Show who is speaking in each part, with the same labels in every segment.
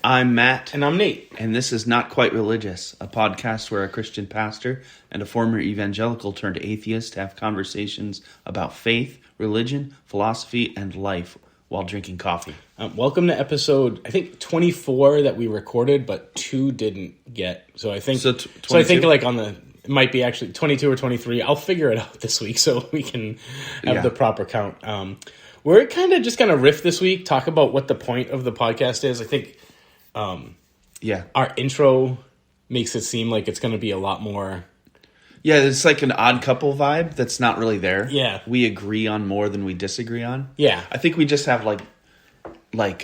Speaker 1: I'm Matt.
Speaker 2: And I'm Nate.
Speaker 1: And this is Not Quite Religious, a podcast where a Christian pastor and a former evangelical turned atheist have conversations about faith, religion, philosophy, and life while drinking coffee.
Speaker 2: Welcome to episode, I think, 24 that we recorded, but 2 didn't get. So I think, I think like on the, it might be actually 22 or 23. I'll figure it out this week so we can have the proper count. We're kind of just going to riff this week, talk about what the point of the podcast is. I think our intro makes it seem like it's going to be a lot more.
Speaker 1: Yeah, it's like an odd couple vibe that's not really there.
Speaker 2: Yeah.
Speaker 1: We agree on more than we disagree on.
Speaker 2: Yeah.
Speaker 1: I think we just have like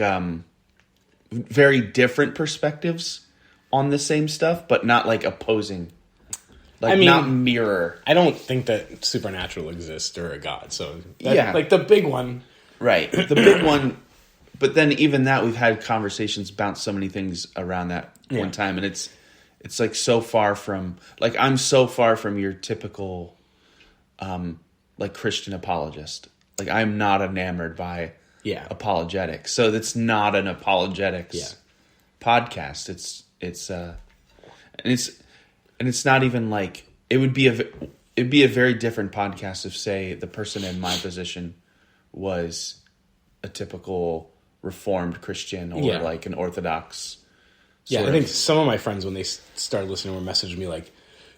Speaker 1: very different perspectives on the same stuff, but not like opposing. Like, I mean, not mirror.
Speaker 2: I don't think that supernatural exists or a God. So, like the big one.
Speaker 1: Right. The big one. But then even that, we've had conversations about so many things around that one time. And it's like so far from, like, I'm so far from your typical, like, Christian apologist. Like, I'm not enamored by apologetics. So it's not an apologetics podcast. And it's not even like, it'd be a very different podcast if, say, the person in my position was a typical Reformed Christian or like an Orthodox.
Speaker 2: I think some of my friends, when they started listening, were messaging me like,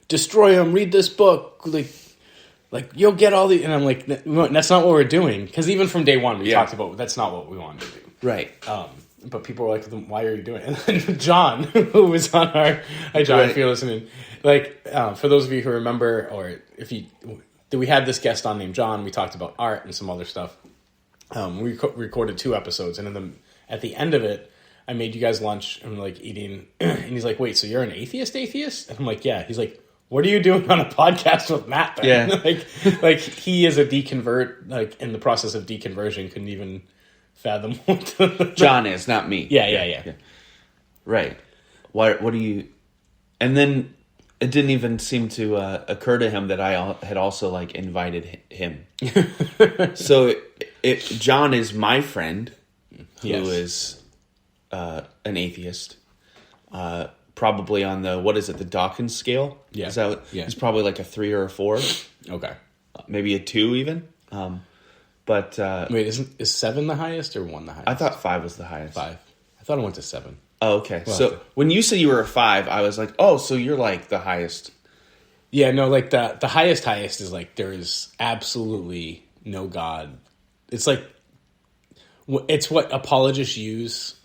Speaker 2: "Destroy him, read this book, like you'll get all the." And I'm like, "That's not what we're doing." Because even from day one, we talked about that's not what we wanted to do.
Speaker 1: Right.
Speaker 2: But people were like, "Why are you doing it?" And then John, who was on our, hi John, if you're listening, like for those of you who remember, or if you, we had this guest on named John. We talked about art and some other stuff. We recorded 2 episodes, and at the end of it, I made you guys lunch and like eating, and he's like, "Wait, so you're an atheist?" And I'm like, "Yeah." He's like, "What are you doing on a podcast with Matt then?"
Speaker 1: Yeah.
Speaker 2: like he is a deconvert, like in the process of deconversion, couldn't even fathom what
Speaker 1: John is, not me.
Speaker 2: Yeah.
Speaker 1: Right. What do you? And then it didn't even seem to occur to him that I had also like invited him. So John is my friend who is an atheist, probably on the, what is it, the Dawkins scale?
Speaker 2: Yeah.
Speaker 1: Is that it's probably like a 3 or a 4.
Speaker 2: Okay.
Speaker 1: Maybe a 2 even. But
Speaker 2: wait, is 7 the highest or 1 the highest?
Speaker 1: I thought 5 was the highest.
Speaker 2: 5. I thought it went to 7.
Speaker 1: Oh, okay.
Speaker 2: Well,
Speaker 1: so when you said you were a 5, I was like, oh, so you're like the highest.
Speaker 2: Yeah, no, like the highest is like there is absolutely no God. It's like, it's what apologists use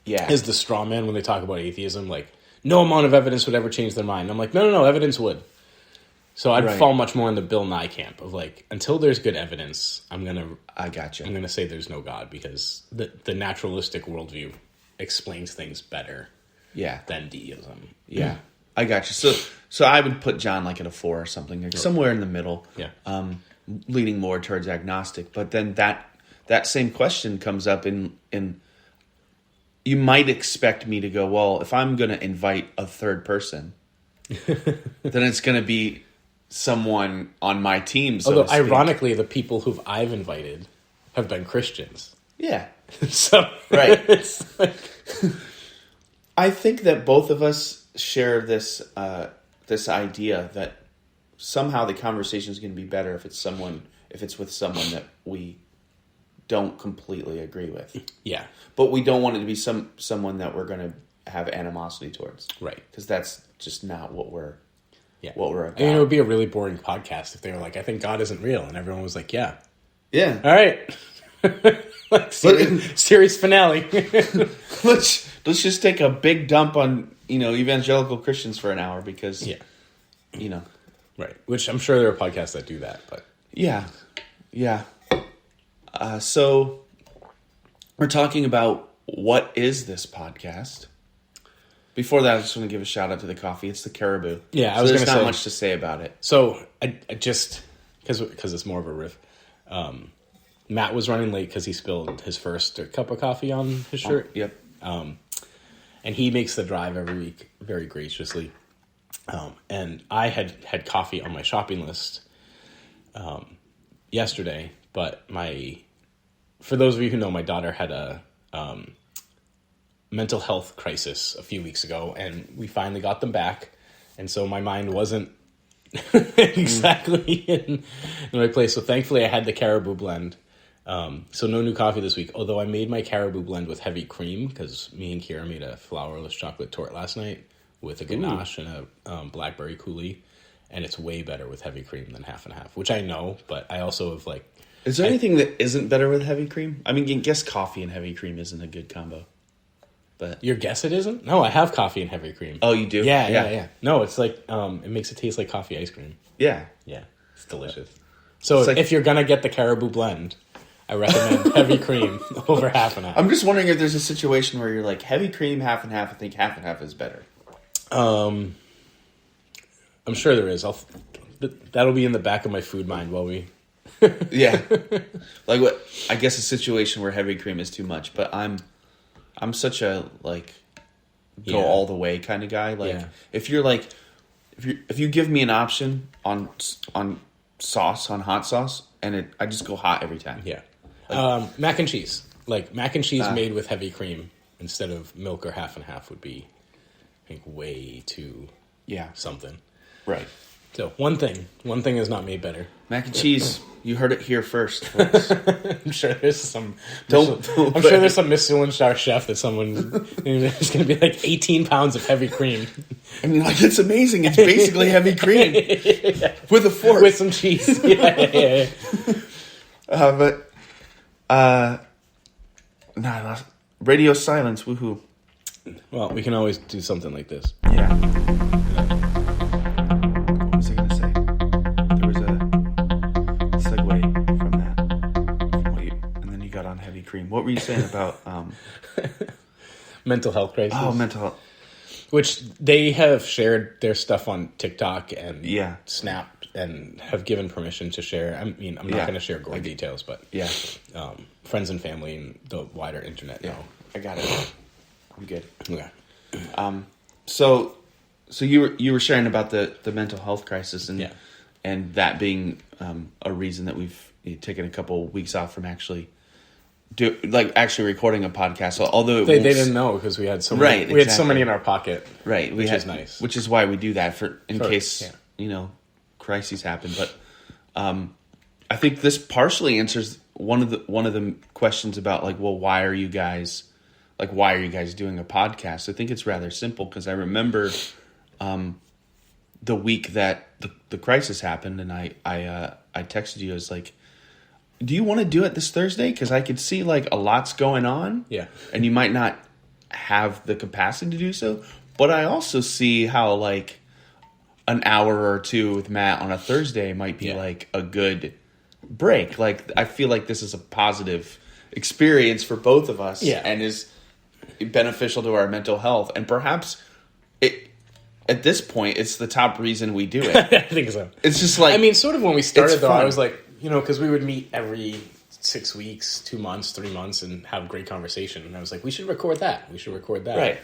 Speaker 2: as the straw man when they talk about atheism. Like, no amount of evidence would ever change their mind. I'm like, no, evidence would. So I'd fall much more in the Bill Nye camp of like, until there's good evidence, I'm gonna say there's no God, because the naturalistic worldview explains things better than deism.
Speaker 1: Yeah, I got you. So I would put John like at a 4 or something, like somewhere in the middle.
Speaker 2: Yeah.
Speaker 1: Leaning more towards agnostic. But then that same question comes up in you might expect me to go, well, if I'm going to invite a third person, then it's going to be someone on my team. So
Speaker 2: although ironically, the people who I've invited have been Christians.
Speaker 1: Yeah.
Speaker 2: So
Speaker 1: right.
Speaker 2: It's like,
Speaker 1: I think that both of us share this idea that somehow the conversation is going to be better if it's with someone that we don't completely agree with.
Speaker 2: Yeah.
Speaker 1: But we don't want it to be someone that we're going to have animosity towards.
Speaker 2: Right.
Speaker 1: Because that's just not what we're about.
Speaker 2: I mean, it would be a really boring podcast if they were like, "I think God isn't real," and everyone was like, "Yeah."
Speaker 1: Yeah.
Speaker 2: All right. Like series finale.
Speaker 1: Let's just take a big dump on, evangelical Christians for an hour because
Speaker 2: Right. Which I'm sure there are podcasts that do that, but
Speaker 1: yeah. So we're talking about what is this podcast. Before that, I just want to give a shout out to the coffee. It's the Caribou.
Speaker 2: Yeah,
Speaker 1: there's not much to say about it.
Speaker 2: So I just, because it's more of a riff. Matt was running late because he spilled his first cup of coffee on his shirt.
Speaker 1: Yep.
Speaker 2: And he makes the drive every week very graciously. And I had coffee on my shopping list yesterday, but for those of you who know, my daughter had a mental health crisis a few weeks ago, and we finally got them back. And so my mind wasn't exactly in the right place. So thankfully I had the Caribou blend. So no new coffee this week, although I made my Caribou blend with heavy cream because me and Kira made a flourless chocolate torte last night with a ganache and a blackberry coulis, and it's way better with heavy cream than half and half, which I know, but I also have like...
Speaker 1: Is there anything that isn't better with heavy cream? I mean, I guess coffee and heavy cream isn't a good combo. But
Speaker 2: your guess it isn't? No, I have coffee and heavy cream.
Speaker 1: Oh, you do?
Speaker 2: Yeah. No, it's like, it makes it taste like coffee ice cream.
Speaker 1: Yeah.
Speaker 2: Yeah, it's delicious. So
Speaker 1: it's like,
Speaker 2: if you're going to get the Caribou blend... I recommend heavy cream over half and half.
Speaker 1: I'm just wondering if there's a situation where you're like, heavy cream, half and half. I think half and half is better.
Speaker 2: I'm sure there is. That'll be in the back of my food mind while we...
Speaker 1: Yeah. Like what? I guess a situation where heavy cream is too much, but I'm such a like go all the way kind of guy. Like if you're like if you give me an option on sauce, on hot sauce, and I just go hot every time.
Speaker 2: Yeah. Like, mac and cheese. Like mac and cheese made with heavy cream instead of milk or half and half would be, I think, way too something.
Speaker 1: Right.
Speaker 2: So one thing is not made better.
Speaker 1: Mac and cheese. You heard it here first, folks.
Speaker 2: I'm sure there's some. I'm sure there's some Michelin star chef that someone is going to be like 18 pounds of heavy cream.
Speaker 1: I mean, like it's amazing. It's basically heavy cream with a fork
Speaker 2: with some cheese. Yeah.
Speaker 1: Radio silence. Woohoo!
Speaker 2: Well, we can always do something like this.
Speaker 1: Yeah. What was I going to say? There was a segue from that. And then you got on heavy cream. What were you saying about
Speaker 2: mental health crisis?
Speaker 1: Oh, mental health.
Speaker 2: Which they have shared their stuff on TikTok and Snap and have given permission to share. I mean, I'm not going to share gory details, but friends and family and the wider internet know.
Speaker 1: I got it. I'm good.
Speaker 2: Yeah.
Speaker 1: So you were sharing about the mental health crisis and that being a reason that we've taken a couple weeks off from actually recording a podcast. So although
Speaker 2: they didn't know because we had so many, had so many in our pocket,
Speaker 1: right?
Speaker 2: Which is nice.
Speaker 1: Which is why we do that in case crises happen. But I think this partially answers one of the questions about like, well, why are you guys doing a podcast? I think it's rather simple because I remember the week that the crisis happened, and I texted you. I was like, do you want to do it this Thursday? Because I could see like a lot's going on.
Speaker 2: Yeah.
Speaker 1: And you might not have the capacity to do so. But I also see how like an hour or two with Matt on a Thursday might be like a good break. Like I feel like this is a positive experience for both of us and is beneficial to our mental health. And perhaps at this point, it's the top reason we do it.
Speaker 2: I think so.
Speaker 1: It's just like...
Speaker 2: I mean, sort of when we started, though,
Speaker 1: fun.
Speaker 2: I was like, because we would meet every 6 weeks, 2 months, 3 months, and have great conversation. And I was like, we should record that.
Speaker 1: Right.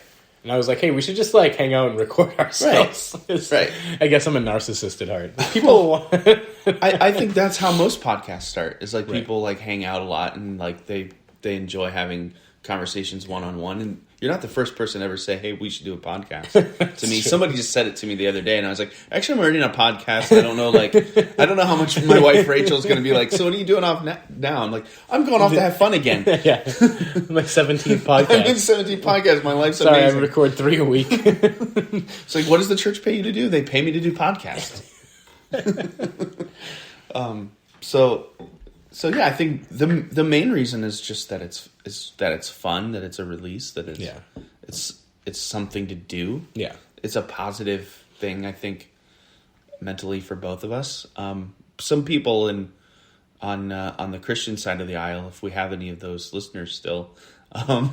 Speaker 2: And I was like, hey, we should just like hang out and record ourselves.
Speaker 1: Right.
Speaker 2: I guess I'm a narcissist at heart. People want...
Speaker 1: I think that's how most podcasts start. Is like people like hang out a lot and like they enjoy having conversations one-on-one. And you're not the first person to ever say, hey, we should do a podcast to me. True. Somebody just said it to me the other day, and I was like, actually, I'm already on a podcast. I don't know how much my wife Rachel's going to be like, so what are you doing off now? I'm like, I'm going off to have fun again.
Speaker 2: Yeah. My 17th podcast.
Speaker 1: I'm in 17 podcasts. My life's amazing.
Speaker 2: Sorry, I record 3 a week.
Speaker 1: It's like, what does the church pay you to do? They pay me to do podcasts. So yeah, I think the main reason is just that it's fun, that it's a release, that it's something to do.
Speaker 2: Yeah,
Speaker 1: it's a positive thing, I think, mentally for both of us. Some people on the Christian side of the aisle, if we have any of those listeners still, I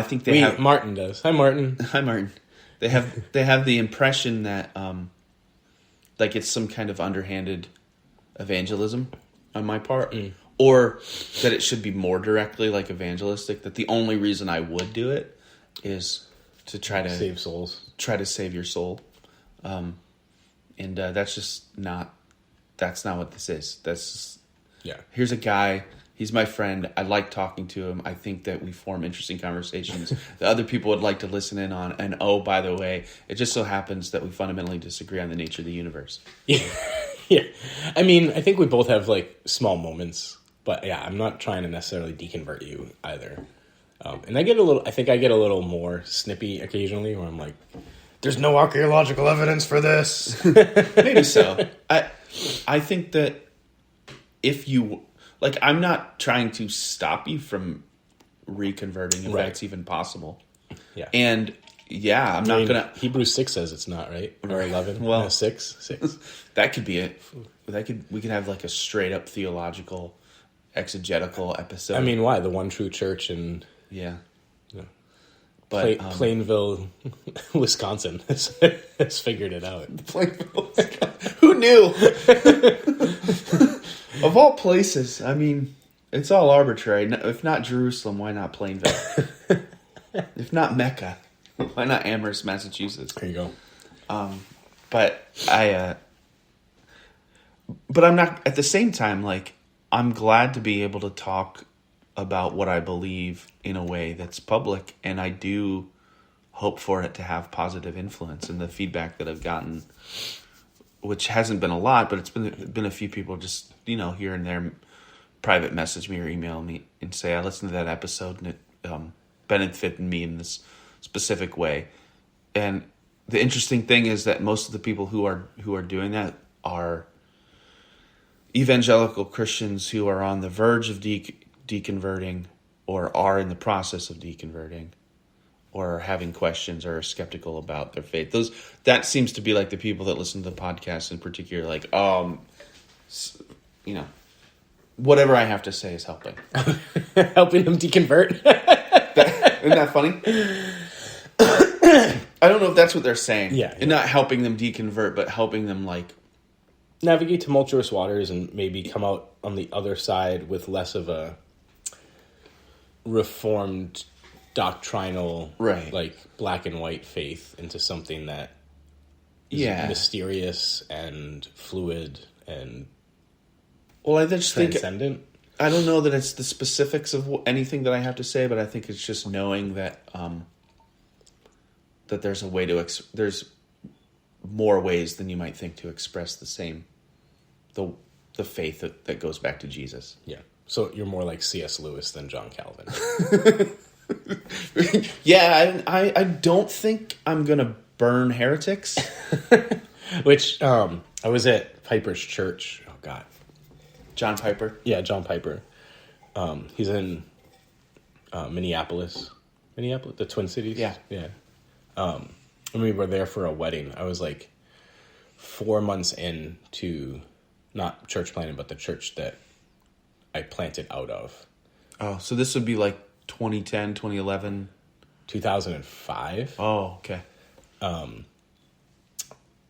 Speaker 1: think they have.
Speaker 2: Martin does. Hi, Martin.
Speaker 1: Hi, Martin. They have the impression that like it's some kind of underhanded evangelism on my part, or that it should be more directly like evangelistic, that the only reason I would do it is to try to
Speaker 2: save souls,
Speaker 1: try to save your soul, and that's not what this is. That's just, here's a guy He's my friend. I like talking to him. I think that we form interesting conversations that other people would like to listen in on. And oh, by the way, it just so happens that we fundamentally disagree on the nature of the universe.
Speaker 2: Yeah. Yeah. I mean, I think we both have like small moments, but yeah, I'm not trying to necessarily deconvert you either. And I think I get a little more snippy occasionally where I'm like, there's no archaeological evidence for this.
Speaker 1: Maybe so. I think that if you, like, I'm not trying to stop you from reconverting if that's even possible. Yeah. And yeah, I'm not going to.
Speaker 2: Hebrews 6 says it's not, right? Or 11.
Speaker 1: Well,
Speaker 2: 6.
Speaker 1: That could be it. We could have like a straight up theological, exegetical episode.
Speaker 2: I mean, why? The one true church and.
Speaker 1: Yeah.
Speaker 2: But Plainville, Wisconsin has figured it out.
Speaker 1: Plainville, who knew? Of all places, I mean, it's all arbitrary. If not Jerusalem, why not Plainville? If not Mecca, why not Amherst, Massachusetts?
Speaker 2: There you go.
Speaker 1: But I'm not, at the same time, like, I'm glad to be able to talk about what I believe in a way that's public, and I do hope for it to have positive influence. And the feedback that I've gotten, which hasn't been a lot, but it's been a few people just, here and there private message me or email me and say, I listened to that episode and it benefited me in this specific way. And the interesting thing is that most of the people who are doing that are evangelical Christians who are on the verge of deconverting, or are in the process of deconverting, or are having questions, or are skeptical about their faith. That seems to be like the people that listen to the podcast in particular, like, whatever I have to say is helping.
Speaker 2: Helping them deconvert.
Speaker 1: Isn't that funny? I don't know if that's what they're saying.
Speaker 2: Yeah.
Speaker 1: And not helping them deconvert, but helping them, like,
Speaker 2: navigate tumultuous waters and maybe come out on the other side with less of a reformed doctrinal, like black and white faith into something that is mysterious and fluid and
Speaker 1: I just
Speaker 2: transcendent.
Speaker 1: I don't know that it's the specifics of anything that I have to say, but I think it's just knowing that that there's a way to there's more ways than you might think to express the faith that goes back to Jesus.
Speaker 2: Yeah. So you're more like C.S. Lewis than John Calvin.
Speaker 1: Yeah, I don't think I'm going to burn heretics.
Speaker 2: Which, I was at Piper's church. Oh, God.
Speaker 1: John Piper?
Speaker 2: Yeah, John Piper. He's in Minneapolis. Minneapolis? The Twin Cities?
Speaker 1: Yeah.
Speaker 2: Yeah. And we were there for a wedding. I was like 4 months into, not church planting, but the church that I planted out of.
Speaker 1: Oh, so this would be like 2010, 2011?
Speaker 2: 2005.
Speaker 1: Oh, okay.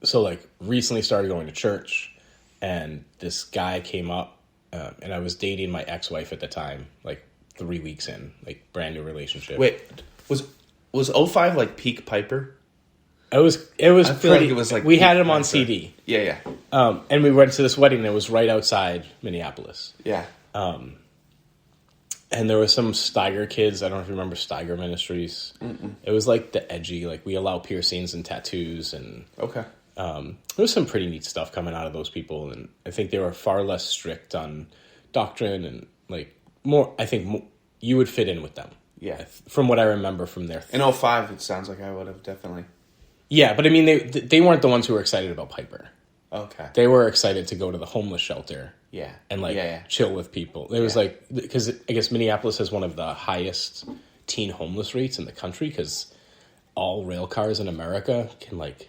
Speaker 2: So like recently started going to church, and this guy came up, and I was dating my ex-wife at the time, like 3 weeks in, like brand new relationship.
Speaker 1: Wait, was 05 like peak Piper?
Speaker 2: It was
Speaker 1: I feel
Speaker 2: pretty,
Speaker 1: like it was like
Speaker 2: we had him on CD.
Speaker 1: Yeah.
Speaker 2: And we went to this wedding that was right outside Minneapolis.
Speaker 1: Yeah.
Speaker 2: And there was some Steiger kids. I don't know if you remember Steiger Ministries. Mm-mm. It was like the edgy, like we allow piercings and tattoos, and
Speaker 1: okay.
Speaker 2: There was some pretty neat stuff coming out of those people, and I think they were far less strict on doctrine and like more. I think you would fit in with them.
Speaker 1: Yeah,
Speaker 2: from what I remember from their
Speaker 1: in 05, it sounds like I would have definitely.
Speaker 2: Yeah, but I mean, they weren't the ones who were excited about Piper.
Speaker 1: Okay,
Speaker 2: they were excited to go to the homeless shelter.
Speaker 1: Yeah,
Speaker 2: and like chill with people. It was like, because I guess Minneapolis has one of the highest teen homeless rates in the country, because all rail cars in America can like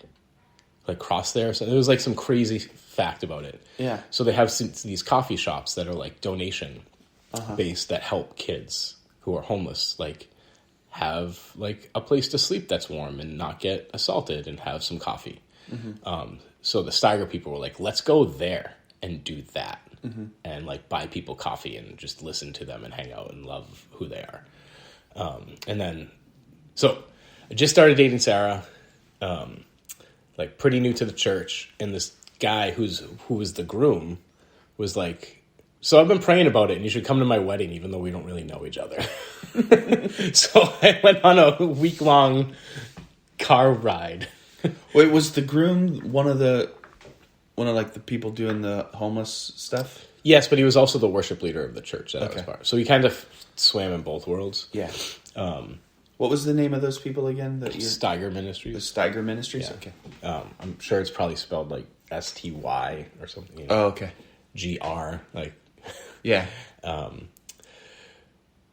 Speaker 2: cross there. So there was like some crazy fact about it.
Speaker 1: Yeah.
Speaker 2: So they have these coffee shops that are like donation based that help kids who are homeless, like have like a place to sleep that's warm and not get assaulted and have some coffee. Mm-hmm. So the Steiger people were like, let's go there and do that. Mm-hmm. And like buy people coffee and just listen to them and hang out and love who they are. And then, so I just started dating Sarah, like pretty new to the church. And this guy who was the groom was like So I've been praying about it, and you should come to my wedding, even though we don't really know each other. So I went on a week-long car ride.
Speaker 1: Wait, was the groom one of like the people doing the homeless stuff?
Speaker 2: Yes, but he was also the worship leader of the church that I was part of. So he kind of swam in both worlds.
Speaker 1: Yeah. What was the name of those people again?
Speaker 2: Steiger Ministries.
Speaker 1: The Steiger Ministries?
Speaker 2: Yeah.
Speaker 1: Okay.
Speaker 2: I'm sure it's probably spelled like STY or something.
Speaker 1: Oh, okay.
Speaker 2: GR. Like,
Speaker 1: yeah.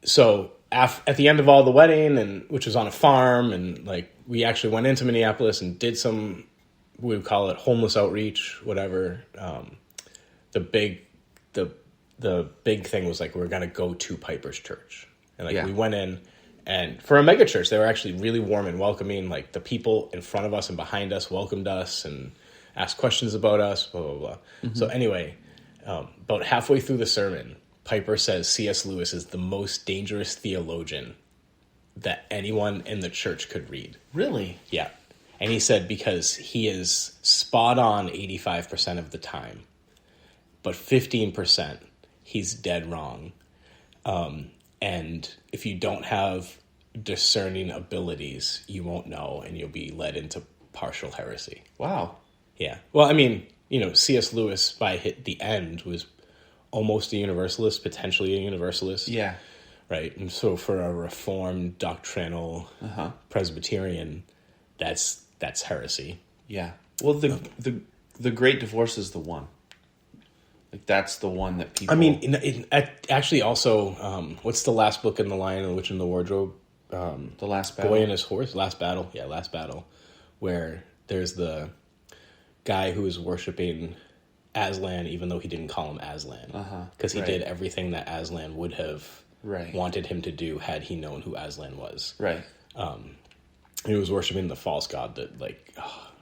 Speaker 2: So at the end of all the wedding, which was on a farm, and like we actually went into Minneapolis and did some, we would call it homeless outreach, whatever. The big thing was like we were gonna go to Piper's church, and like we went in, and for a mega church, they were actually really warm and welcoming. Like the people in front of us and behind us welcomed us and asked questions about us, blah blah blah. Mm-hmm. So anyway, about halfway through the sermon, Piper says C.S. Lewis is the most dangerous theologian that anyone in the church could read.
Speaker 1: Really?
Speaker 2: Yeah. And he said because he is spot on 85% of the time, but 15% he's dead wrong. And if you don't have discerning abilities, you won't know, and you'll be led into partial heresy.
Speaker 1: Wow.
Speaker 2: Yeah. Well, I mean, C.S. Lewis by the end was almost a universalist, potentially a universalist.
Speaker 1: Yeah.
Speaker 2: Right. And so for a reformed doctrinal Presbyterian, that's heresy.
Speaker 1: Yeah. Well, the Great Divorce is the one. Like that's the one that people.
Speaker 2: I mean, actually, also, what's the last book in The Lion and the Witch and the Wardrobe?
Speaker 1: The Last Battle.
Speaker 2: Boy and His Horse. Last Battle. Yeah, Last Battle, where there's the guy who is worshiping Aslan, even though he didn't call him Aslan, because he did everything that Aslan would have wanted him to do had he known who Aslan was.
Speaker 1: Right.
Speaker 2: He was worshiping the false god that,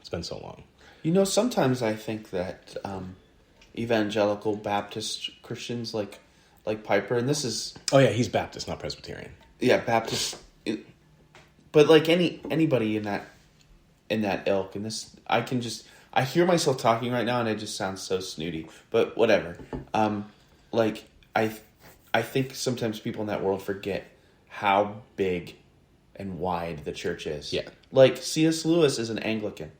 Speaker 2: it's been so long.
Speaker 1: Sometimes I think that evangelical Baptist Christians like Piper, and this is...
Speaker 2: Oh, yeah, he's Baptist, not Presbyterian.
Speaker 1: Yeah, Baptist. But like anybody in that ilk, and this, I hear myself talking right now, and it just sounds so snooty. But whatever. I think sometimes people in that world forget how big and wide the church is.
Speaker 2: Yeah.
Speaker 1: Like C.S. Lewis is an Anglican.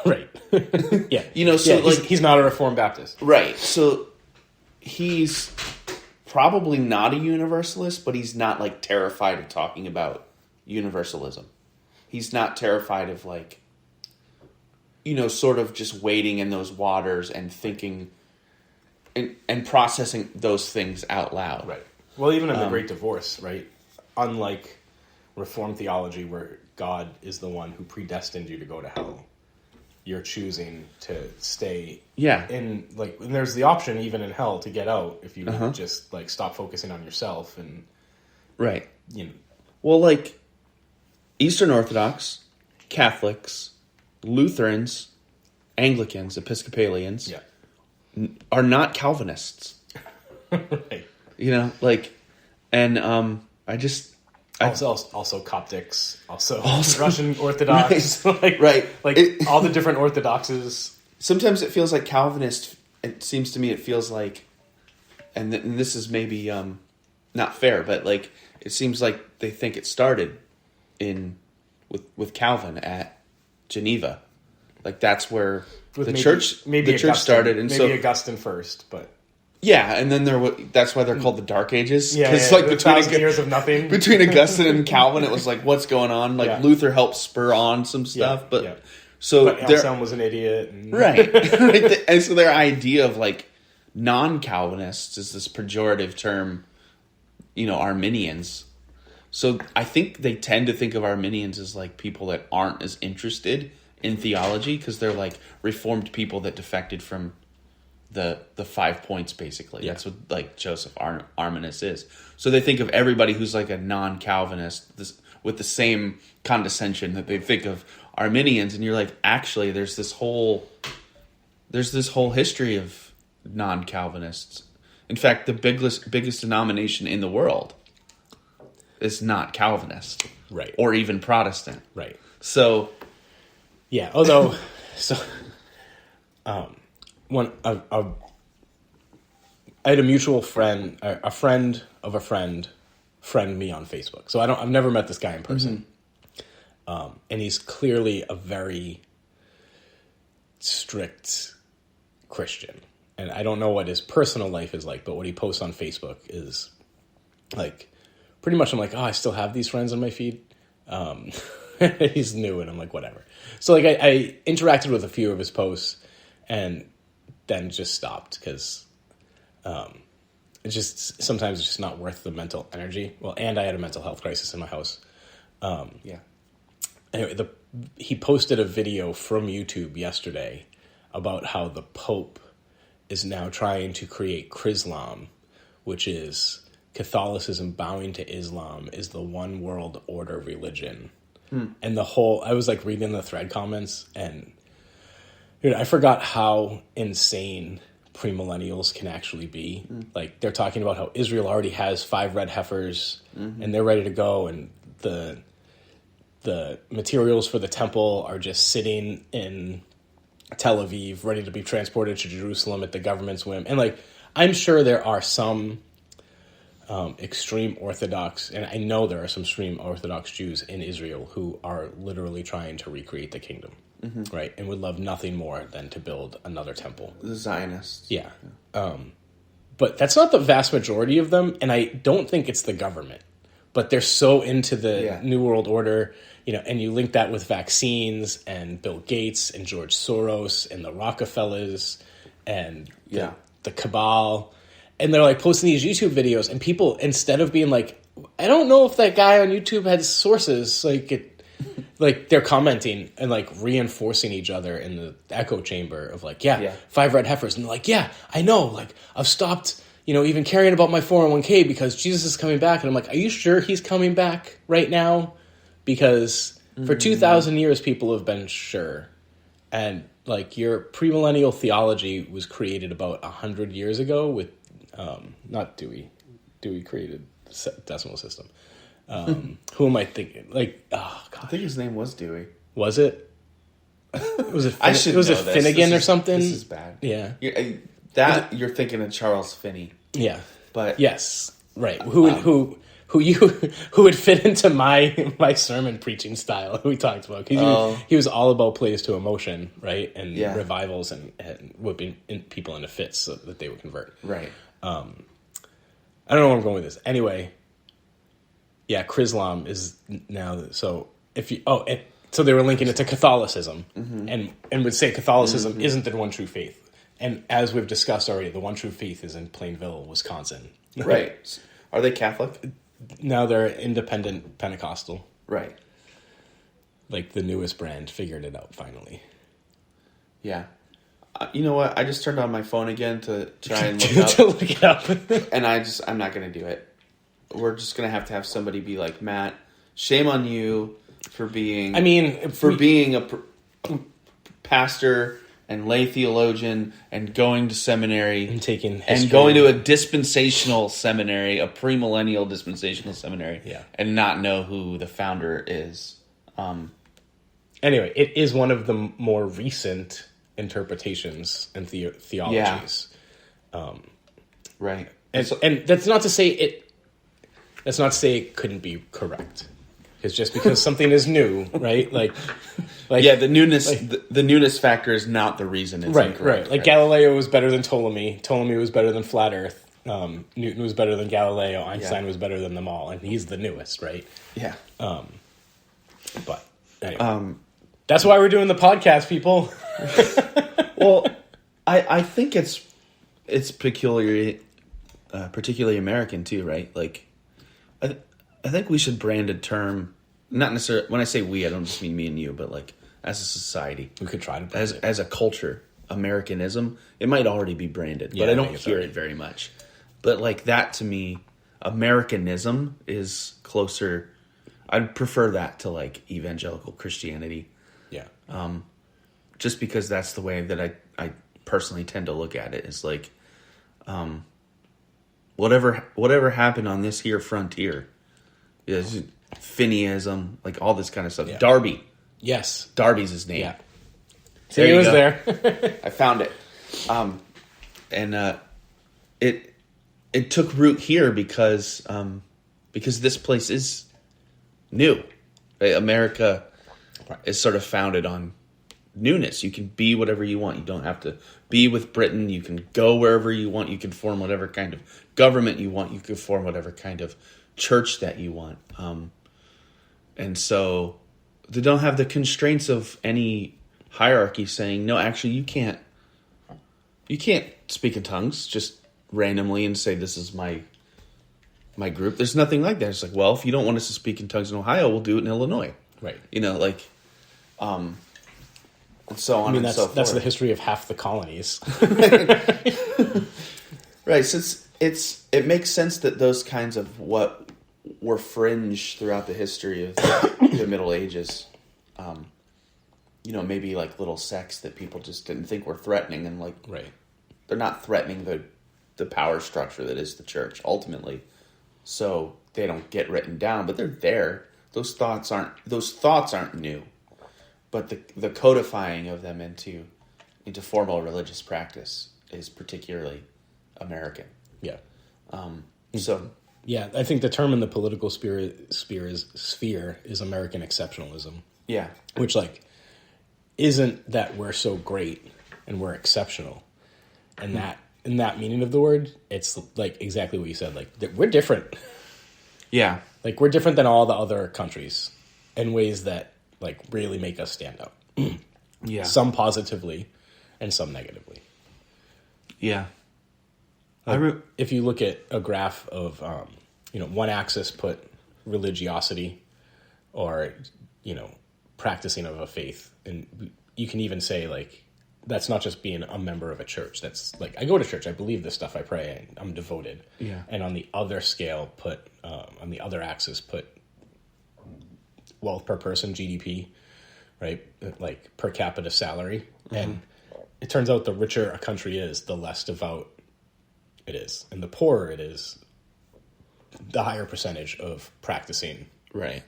Speaker 2: Right. Yeah. He's not a Reformed Baptist.
Speaker 1: Right. So he's probably not a universalist, but he's not like terrified of talking about universalism. He's not terrified of sort of just wading in those waters and thinking and processing those things out loud.
Speaker 2: Right. Well, even in the Great Divorce, right? Unlike Reformed theology where God is the one who predestined you to go to hell, you're choosing to stay in, and there's the option even in hell to get out if you just stop focusing on yourself and...
Speaker 1: Right. Well, Eastern Orthodox, Catholics, Lutherans, Anglicans, Episcopalians are not Calvinists.
Speaker 2: Right.
Speaker 1: I just...
Speaker 2: Also Coptics, also Russian Orthodox,
Speaker 1: right.
Speaker 2: All the different Orthodoxes.
Speaker 1: Sometimes it feels like Calvinist. It seems to me it feels like, and this is maybe not fair, but it seems like they think it started with Calvin at Geneva, that's where the church started, and
Speaker 2: maybe Augustine first, but.
Speaker 1: Yeah, and then that's why they're called the Dark Ages.
Speaker 2: Yeah, between years of nothing.
Speaker 1: Between Augustine and Calvin, it was what's going on? Luther helped spur on some stuff, but
Speaker 2: Anselm was an idiot.
Speaker 1: Right. And so their idea of non-Calvinists is this pejorative term, Arminians. So I think they tend to think of Arminians as people that aren't as interested in theology because they're Reformed people that defected from the 5 points, basically. Yeah. That's what Joseph Arminius is. So they think of everybody who's a non-Calvinist with the same condescension that they think of Arminians, and you're actually there's this whole history of non-Calvinists. In fact, the biggest denomination in the world is not Calvinist,
Speaker 2: right,
Speaker 1: or even Protestant,
Speaker 2: right.
Speaker 1: So,
Speaker 2: yeah. Although, I had a mutual friend, a friend of a friend me on Facebook. So I've never met this guy in person. And he's clearly a very strict Christian. And I don't know what his personal life is like, but what he posts on Facebook is like, pretty much I'm like, oh, I still have these friends on my feed. He's new and I'm like, whatever. So like I interacted with a few of his posts and then just stopped because it's just sometimes it's just not worth the mental energy. Well, and I had a mental health crisis in my house. Anyway, he posted a video from YouTube yesterday about how the Pope is now trying to create Chrislam, which is Catholicism bowing to Islam is the one world order religion. And I was like reading the thread comments and dude, I forgot how insane premillennials can actually be. Like they're talking about how Israel already has 5 red heifers and they're ready to go. And the materials for the temple are just sitting in Tel Aviv, ready to be transported to Jerusalem at the government's whim. And like, I'm sure there are some extreme Orthodox, and I know there are some extreme Orthodox Jews in Israel who are literally trying to recreate the kingdom, right? And would love nothing more than to build another temple.
Speaker 1: The Zionists.
Speaker 2: Yeah. But that's not the vast majority of them, and I don't think it's the government. But they're so into the New World Order, and you link that with vaccines and Bill Gates and George Soros and the Rockefellers and the cabal. And they're like posting these YouTube videos and people, instead of being like, I don't know if that guy on YouTube has sources, like they're commenting and like reinforcing each other in the echo chamber of like, 5 red heifers. And they're like, yeah, I know. Like I've stopped, even caring about my 401k because Jesus is coming back. And I'm like, are you sure he's coming back right now? Because for 2,000 years, people have been sure. And like your premillennial theology was created about 100 years ago with, not Dewey. Dewey created the decimal system. Who am I thinking? Like, oh god,
Speaker 1: I think his name was Dewey.
Speaker 2: Was it? Was it?
Speaker 1: I should.
Speaker 2: Was
Speaker 1: know
Speaker 2: it
Speaker 1: this.
Speaker 2: Finnegan or something?
Speaker 1: This is bad.
Speaker 2: Yeah.
Speaker 1: You're thinking of Charles Finney.
Speaker 2: Yeah.
Speaker 1: But
Speaker 2: yes, right. Who would fit into my sermon preaching style? Who we talked about? He was all about plays to emotion, right? And revivals and whipping people into fits so that they would convert.
Speaker 1: Right.
Speaker 2: I don't know where I'm going with this. Anyway, Chrislam is now. So if you so they were linking it to Catholicism and would say Catholicism isn't the one true faith. And as we've discussed already, the one true faith is in Plainville, Wisconsin.
Speaker 1: Right. Are they Catholic?
Speaker 2: No, they're independent Pentecostal.
Speaker 1: Right.
Speaker 2: Like the newest brand figured it out finally.
Speaker 1: Yeah. You know what? I just turned on my phone again to try and look
Speaker 2: it up.
Speaker 1: And I'm not going to do it. We're just going to have somebody be like, Matt, shame on you for being... being a pastor and lay theologian and going to seminary
Speaker 2: and taking history.
Speaker 1: And going to a dispensational seminary, a premillennial dispensational seminary, and not know who the founder is.
Speaker 2: Anyway, it is one of the more recent interpretations and theologies.
Speaker 1: Right.
Speaker 2: And that's not to say it. That's not to say it couldn't be correct. It's just because something is new, right? Like
Speaker 1: the newness. The newness factor is not the reason it's incorrect.
Speaker 2: Right. Like Galileo was better than Ptolemy. Ptolemy was better than flat Earth. Newton was better than Galileo. Einstein was better than them all, and he's the newest, right?
Speaker 1: Yeah.
Speaker 2: But anyway, that's why we're doing the podcast, people.
Speaker 1: Well, I think it's particularly American too, right? Like, I think we should brand a term. Not necessarily when I say we, I don't just mean me and you, but like as a society,
Speaker 2: we could try to
Speaker 1: as a culture, Americanism. It might already be branded, but I don't hear it very much. But like that to me, Americanism is closer. I'd prefer that to like evangelical Christianity.
Speaker 2: Yeah.
Speaker 1: Just because that's the way that I personally tend to look at it. Is like, whatever happened on this here frontier is Finneyism, like all this kind of stuff. Yeah. Darby.
Speaker 2: Yes.
Speaker 1: Darby's his name.
Speaker 2: Yeah. See, he was there.
Speaker 1: I found it. And it it took root here because this place is new. Right? America is sort of founded on newness. You can be whatever you want. You don't have to be with Britain. You can go wherever you want. You can form whatever kind of government you want. You can form whatever kind of church that you want. And so they don't have the constraints of any hierarchy saying, no, actually you can't speak in tongues just randomly and say, this is my group. There's nothing like that. It's like, well, if you don't want us to speak in tongues in Ohio, we'll do it in Illinois.
Speaker 2: Right.
Speaker 1: And so on and so forth.
Speaker 2: That's the history of half the colonies.
Speaker 1: Right. So it makes sense that those kinds of what were fringe throughout the history of the Middle Ages, maybe like little sects that people just didn't think were threatening, and like,
Speaker 2: right.
Speaker 1: They're not threatening the power structure that is the church ultimately. So they don't get written down, but they're there. Those thoughts aren't new, but the codifying of them into formal religious practice is particularly American.
Speaker 2: Yeah.
Speaker 1: Yeah,
Speaker 2: I think the term in the political sphere is American exceptionalism.
Speaker 1: Yeah.
Speaker 2: Which, like, isn't that we're so great and we're exceptional. And that, in that meaning of the word, it's like exactly what you said. Like, we're different.
Speaker 1: Yeah.
Speaker 2: Like, we're different than all the other countries in ways that, like, really make us stand out.
Speaker 1: Yeah.
Speaker 2: Some positively and some negatively.
Speaker 1: Yeah.
Speaker 2: If you look at a graph of, one axis put religiosity or, practicing of a faith. And you can even say, like, that's not just being a member of a church. That's like, I go to church, I believe this stuff, I pray, I'm devoted.
Speaker 1: Yeah.
Speaker 2: And on the other scale, on the other axis, put wealth per person, GDP, right? Like per capita salary. Mm-hmm. And it turns out the richer a country is, the less devout it is. And the poorer it is, the higher percentage of practicing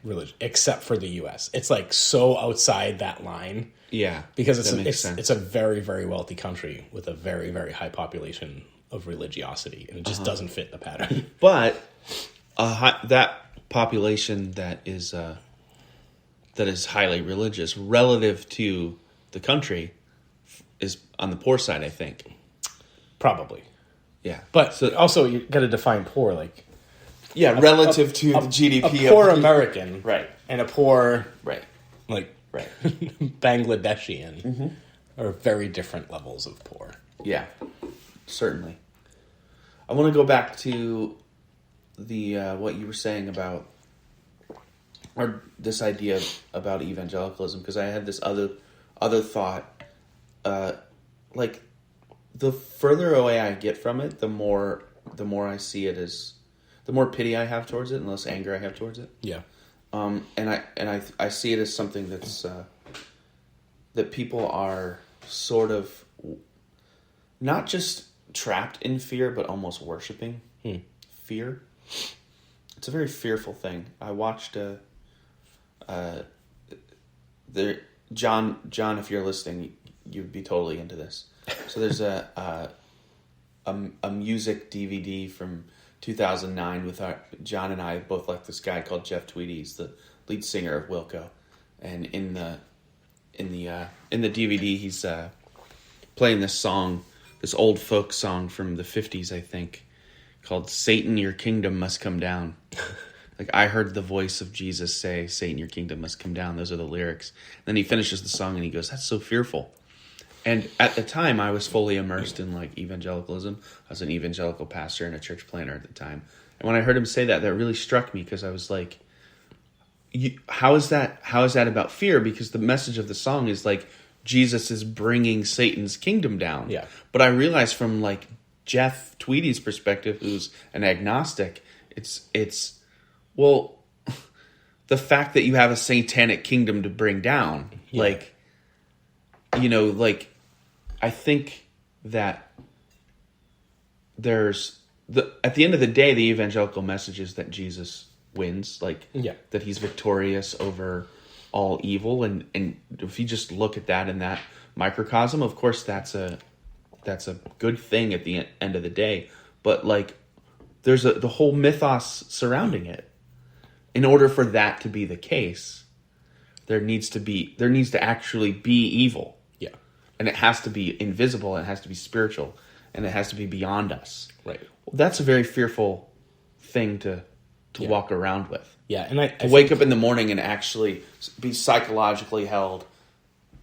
Speaker 2: religion, except for the U.S. It's like so outside that line.
Speaker 1: Yeah,
Speaker 2: because it's a very, very wealthy country with a very, very high population of religiosity, and it just doesn't fit the pattern.
Speaker 1: But that population that is highly religious relative to the country is on the poor side, I think.
Speaker 2: Probably.
Speaker 1: Yeah,
Speaker 2: but also you got to define poor, like
Speaker 1: relative to the GDP.
Speaker 2: A poor American,
Speaker 1: right,
Speaker 2: and a poor
Speaker 1: Right.
Speaker 2: Bangladeshian are very different levels of poor.
Speaker 1: Yeah, certainly. I want to go back to the what you were saying about this idea about evangelicalism, because I had this other thought. Like, the further away I get from it, the more I see it as, the more pity I have towards it, and less anger I have towards it.
Speaker 2: Yeah.
Speaker 1: And I see it as something that's that people are sort of not just trapped in fear, but almost worshiping fear. It's a very fearful thing. I watched John. If you're listening, you'd be totally into this. So there's a music DVD from 2009 with John and I both like this guy called Jeff Tweedy. He's the lead singer of Wilco, and in the DVD he's playing this song, this old folk song from the 50s, I think, called "Satan, Your Kingdom Must Come Down." Like, I heard the voice of Jesus say, "Satan, your kingdom must come down." Those are the lyrics. And then he finishes the song and he goes, "That's so fearful." And at the time, I was fully immersed in, like, evangelicalism. I was an evangelical pastor and a church planter at the time. And when I heard him say that really struck me, because I was like, how is that about fear? Because the message of the song is, like, Jesus is bringing Satan's kingdom down.
Speaker 2: Yeah.
Speaker 1: But I realized from, like, Jeff Tweedy's perspective, who's an agnostic, it's well, the fact that you have a satanic kingdom to bring down, like, I think that there's at the end of the day, the evangelical message is that Jesus wins, that he's victorious over all evil. And if you just look at that in that microcosm, of course, that's a good thing at the end of the day. But, like, there's the whole mythos surrounding it. In order for that to be the case, there needs to actually be evil.
Speaker 2: Yeah.
Speaker 1: And it has to be invisible, and it has to be spiritual, and it has to be beyond us.
Speaker 2: Right.
Speaker 1: Well, that's a very fearful thing to walk around with.
Speaker 2: Yeah, and I
Speaker 1: wake up in the morning and actually be psychologically held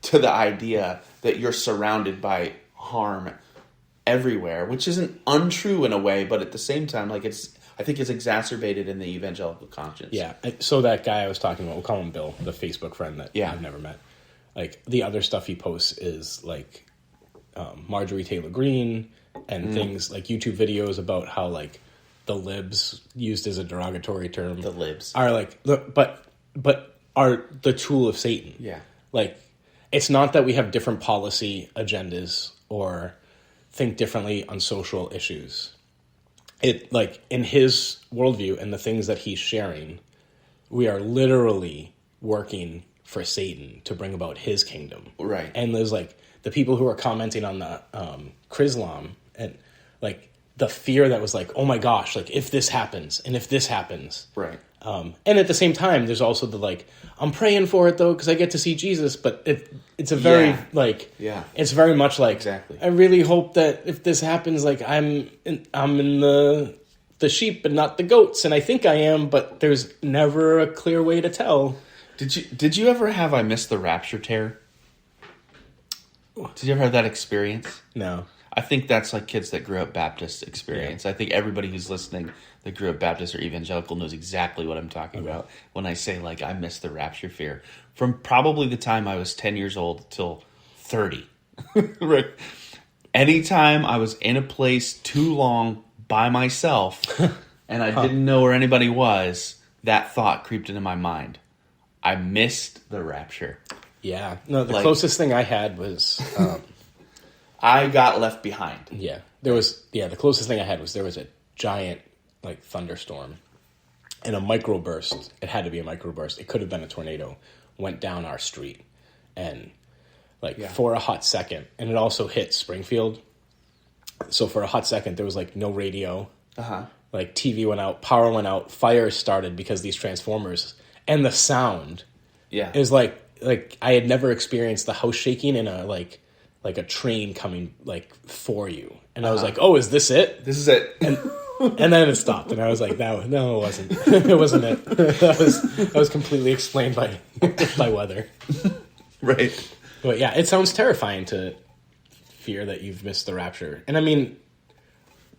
Speaker 1: to the idea that you're surrounded by harm everywhere, which isn't untrue in a way, but at the same time, like I think it's exacerbated in the evangelical conscience.
Speaker 2: Yeah. So that guy I was talking about, we'll call him Bill, the Facebook friend that I've never met. Like, the other stuff he posts is like Marjorie Taylor Greene and things like YouTube videos about how like the libs, used as a derogatory term,
Speaker 1: The libs
Speaker 2: are like, but are the tool of Satan.
Speaker 1: Yeah.
Speaker 2: Like, it's not that we have different policy agendas or think differently on social issues. It, like, in his worldview and the things that he's sharing, we are literally working for Satan to bring about his kingdom.
Speaker 1: Right.
Speaker 2: And there's like the people who are commenting on the Chrislam, and like the fear that was like, oh my gosh, like if this happens and if this happens.
Speaker 1: Right.
Speaker 2: And at the same time, there's also the like, I'm praying for it though because I get to see Jesus, but it's a very it's very much like,
Speaker 1: exactly.
Speaker 2: I really hope that if this happens, like I'm in the sheep but not the goats, and I think I am, but there's never a clear way to tell.
Speaker 1: Did you ever have I missed the rapture terror? Did you ever have that experience?
Speaker 2: No.
Speaker 1: I think that's like kids that grew up Baptist experience. Yeah. I think everybody who's listening that grew up Baptist or evangelical knows exactly what I'm talking about when I say like I missed the rapture fear. From probably the time I was 10 years old till 30. Right. Anytime I was in a place too long by myself and I didn't know where anybody was, that thought creeped into my mind. I missed the rapture.
Speaker 2: Yeah. No, the closest thing I had was...
Speaker 1: I got left behind.
Speaker 2: Yeah. The closest thing I had was there was a giant, like, thunderstorm. And a microburst, it had to be a microburst, it could have been a tornado, went down our street. And, for a hot second, and it also hit Springfield. So for a hot second, there was, like, no radio.
Speaker 1: Uh-huh.
Speaker 2: Like, TV went out, power went out, fires started because these transformers... And the sound is like I had never experienced the house shaking in a like a train coming like for you. And I was like, oh, is this it?
Speaker 1: This is it.
Speaker 2: And then it stopped. And I was like, no, it wasn't. It wasn't it. That was completely explained by weather.
Speaker 1: Right.
Speaker 2: But yeah, it sounds terrifying to fear that you've missed the rapture. And I mean,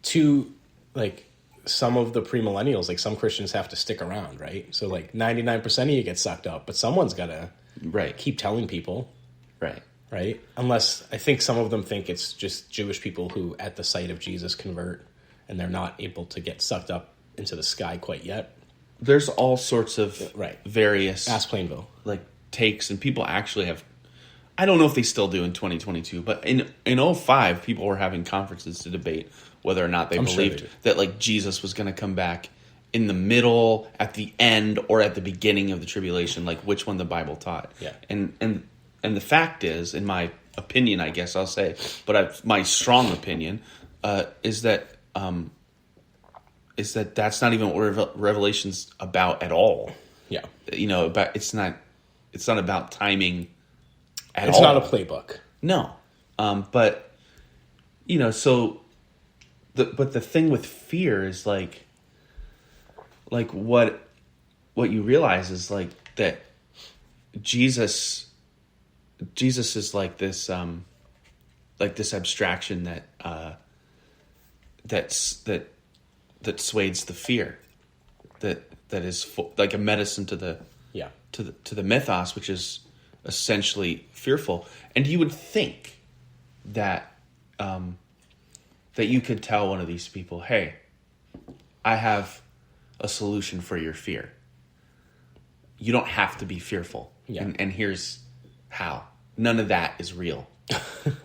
Speaker 2: to like... some of the premillennials, like some Christians have to stick around, right? So like 99% of you get sucked up, but someone's got to keep telling people. Right? Unless I think some of them think it's just Jewish people who at the sight of Jesus convert and they're not able to get sucked up into the sky quite yet.
Speaker 1: There's all sorts of various...
Speaker 2: Ask Plainville.
Speaker 1: Like takes, and people actually have... I don't know if they still do in 2022, but in 2005, people were having conferences to debate whether or not they believed that like Jesus was going to come back in the middle, at the end, or at the beginning of the tribulation, like which one the Bible taught.
Speaker 2: Yeah.
Speaker 1: And the fact is, in my opinion, I guess I'll say, but my strong opinion is that that's not even what Revelation's about at all.
Speaker 2: Yeah.
Speaker 1: You know, but it's not about timing at all.
Speaker 2: It's not a playbook.
Speaker 1: No. But you know, so but the thing with fear is like what you realize is like that Jesus is like this abstraction that sways the fear, that is like a medicine to the mythos, which is essentially fearful. And you would think that that you could tell one of these people, hey, I have a solution for your fear. You don't have to be fearful. Yeah. And here's how. None of that is real.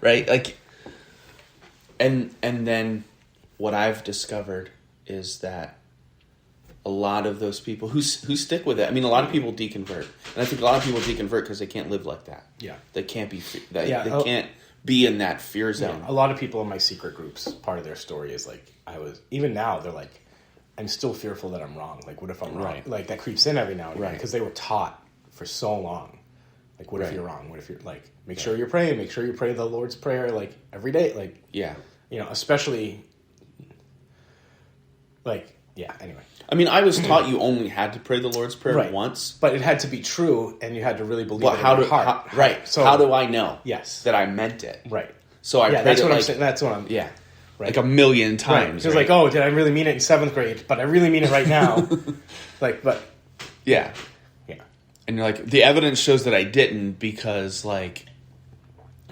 Speaker 1: Right? Like, and then what I've discovered is that a lot of those people who stick with it, I mean, a lot of people deconvert. And I think a lot of people deconvert because they can't live like that.
Speaker 2: Yeah.
Speaker 1: They can't be, they can't be in that fear zone.
Speaker 2: Yeah, a lot of people in my secret groups, part of their story is like, even now, they're like, I'm still fearful that I'm wrong. Like, what if I'm wrong?
Speaker 1: Right.
Speaker 2: Like, that creeps in every now and again
Speaker 1: Right.
Speaker 2: because they were taught for so long. Like, what if
Speaker 1: Right.
Speaker 2: you're wrong? What if you're, like, make sure you're praying. Make sure you pray the Lord's Prayer, like, every day. Like,
Speaker 1: Yeah.
Speaker 2: you know, especially, like, yeah, anyway.
Speaker 1: I mean, I was taught you only had to pray the Lord's Prayer once.
Speaker 2: But it had to be true, and you had to really believe it in
Speaker 1: how
Speaker 2: your
Speaker 1: do
Speaker 2: heart.
Speaker 1: right? So how do I know?
Speaker 2: Yes.
Speaker 1: That I meant it.
Speaker 2: Right.
Speaker 1: So I prayed
Speaker 2: that's
Speaker 1: it
Speaker 2: what I'm
Speaker 1: like,
Speaker 2: saying. That's what I'm...
Speaker 1: Yeah.
Speaker 2: Right.
Speaker 1: Like a million
Speaker 2: Right.
Speaker 1: times.
Speaker 2: It's like, oh, did I really mean it in 7th grade? But I really mean it right now. Like, but...
Speaker 1: Yeah.
Speaker 2: Yeah.
Speaker 1: And you're like, the evidence shows that I didn't because, like,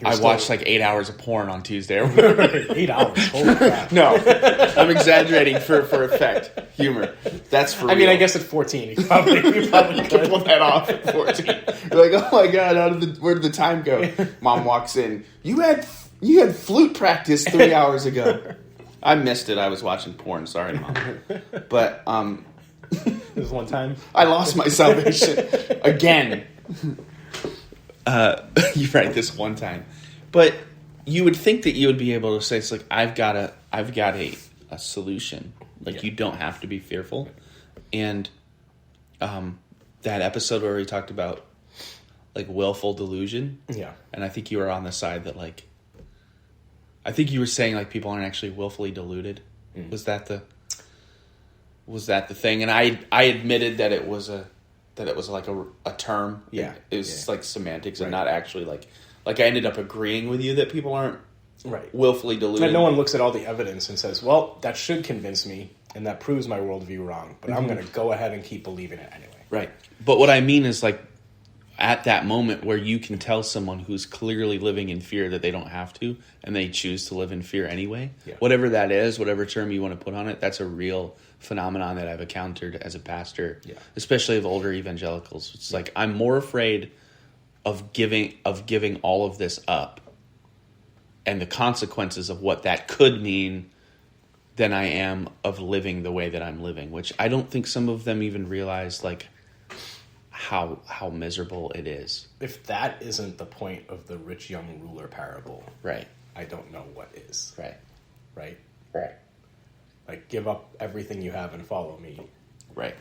Speaker 1: I watched like 8 hours of porn on Tuesday. Or whatever.
Speaker 2: 8 hours. Holy crap.
Speaker 1: No, I'm exaggerating for effect, humor. That's for.
Speaker 2: I mean,
Speaker 1: real.
Speaker 2: I guess at 14, you probably
Speaker 1: could pull that off at 14. You're like, oh my god, where did the time go? Mom walks in. You had flute practice 3 hours ago. I missed it. I was watching porn. Sorry, Mom. But
Speaker 2: This one time,
Speaker 1: I lost my salvation again. You're right. This one time, but you would think that you would be able to say, "It's like I've got a solution. Like you don't have to be fearful." And that episode where we talked about like willful delusion,
Speaker 2: yeah,
Speaker 1: and I think you were on the side that like, I think you were saying like people aren't actually willfully deluded. Mm. Was that the thing? And I admitted that it was like a term.
Speaker 2: Yeah.
Speaker 1: It was like semantics and not actually like I ended up agreeing with you that people aren't willfully deluded.
Speaker 2: And no one looks at all the evidence and says, well, that should convince me and that proves my worldview wrong, but I'm going to go ahead and keep believing it anyway.
Speaker 1: Right. But what I mean is like at that moment where you can tell someone who's clearly living in fear that they don't have to and they choose to live in fear anyway, whatever that is, whatever term you want to put on it, that's a real phenomenon that I've encountered as a pastor, especially of older evangelicals. It's like I'm more afraid of giving all of this up and the consequences of what that could mean than I am of living the way that I'm living, which I don't think some of them even realize like how miserable it is.
Speaker 2: If that isn't the point of the rich young ruler parable,
Speaker 1: right,
Speaker 2: I don't know what is.
Speaker 1: Right.
Speaker 2: Like, give up everything you have and follow me.
Speaker 1: Right.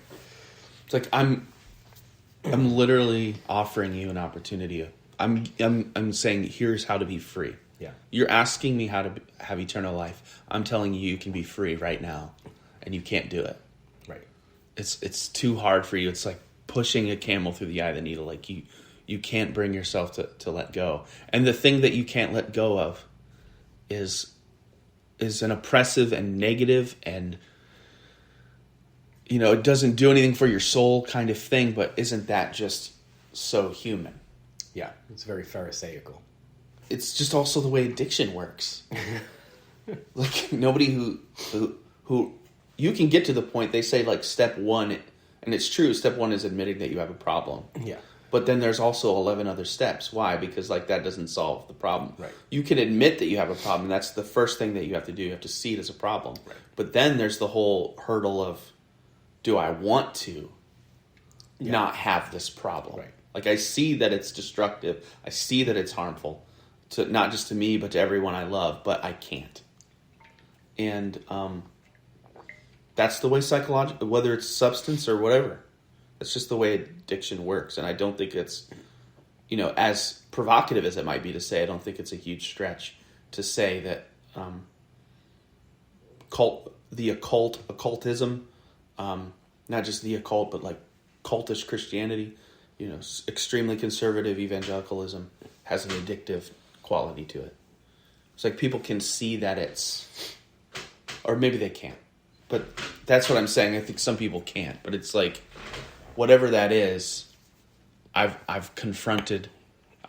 Speaker 1: It's like I'm literally offering you an opportunity. I'm saying here's how to be free.
Speaker 2: Yeah.
Speaker 1: You're asking me how to have eternal life. I'm telling you can be free right now, and you can't do it.
Speaker 2: Right.
Speaker 1: It's too hard for you. It's like pushing a camel through the eye of the needle. Like you can't bring yourself to let go. And the thing that you can't let go of is an oppressive and negative and, you know, it doesn't do anything for your soul kind of thing, but isn't that just so human?
Speaker 2: Yeah, it's very pharisaical.
Speaker 1: It's just also the way addiction works. Like nobody who you can get to the point, they say like step one, and it's true, step one is admitting that you have a problem.
Speaker 2: Yeah.
Speaker 1: But then there's also 11 other steps. Why? Because like that doesn't solve the problem.
Speaker 2: Right.
Speaker 1: You can admit that you have a problem. That's the first thing that you have to do. You have to see it as a problem.
Speaker 2: Right.
Speaker 1: But then there's the whole hurdle of, do I want to not have this problem?
Speaker 2: Right.
Speaker 1: Like I see that it's destructive. I see that it's harmful, to not just to me, but to everyone I love. But I can't. And that's the way psychological, whether it's substance or whatever. It's just the way addiction works. And I don't think it's, you know, as provocative as it might be to say, I don't think it's a huge stretch to say that occultism, not just the occult, but like cultish Christianity, you know, extremely conservative evangelicalism has an addictive quality to it. It's like people can see that it's, or maybe they can't. But that's what I'm saying. I think some people can't. But it's like, whatever that is, I've confronted